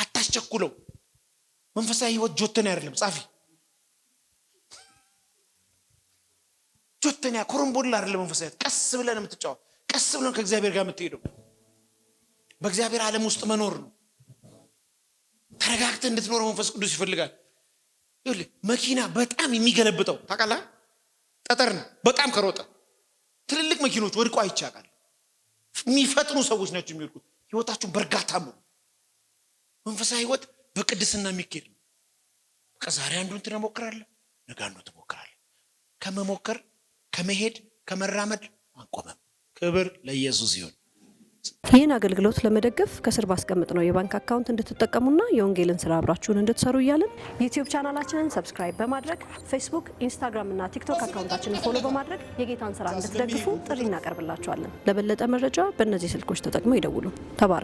አታስቸኩለው። መንፈሳዊ ህይወት ጆተን አይደለም ጻፊ፣ ጆተን ኮረምቦላ አይደለም። መንፈሳዊ ቀስ ብለን የምትጫወት፣ ቀስ ብለን ከእግዚአብሔር ጋር የምትሄደው በእግዚአብሔር ዓለም ውስጥ መኖር ነው። ተረጋግተህ እንድትኖረው መንፈስ ቅዱስ ይፈልጋል። ይኸውልህ መኪና በጣም የሚገለብጠው ታውቃለህ፣ ጠጠር ነው። በጣም ከሮጠ ትልልቅ መኪኖች ወድቀው አይቻቃል። የሚፈጥኑ ሰዎች ናቸው የሚወድቁት። ህይወታችሁን በእርጋታ ነው። መንፈሳዊ ህይወት በቅድስና የሚካሄድ ነው። በቃ ዛሬ አንዱን ትሞክራለህ፣ ነገ አንዱን ትሞክራለህ። ከመሞከር ከመሄድ ከመራመድ አንቆመም። ክብር ለኢየሱስ ይሁን። ይህን አገልግሎት ለመደገፍ ከስር ባስቀምጥነው የባንክ አካውንት እንድትጠቀሙና የወንጌልን ስራ አብራችሁን እንድትሰሩ እያልን ዩቲዩብ ቻናላችንን ሰብስክራይብ በማድረግ ፌስቡክ፣ ኢንስታግራም እና ቲክቶክ አካውንታችንን ፎሎ በማድረግ የጌታን ስራ እንድትደግፉ ጥሪ እናቀርብላችኋለን። ለበለጠ መረጃ በእነዚህ ስልኮች ተጠቅመው ይደውሉ። ተባረኩ።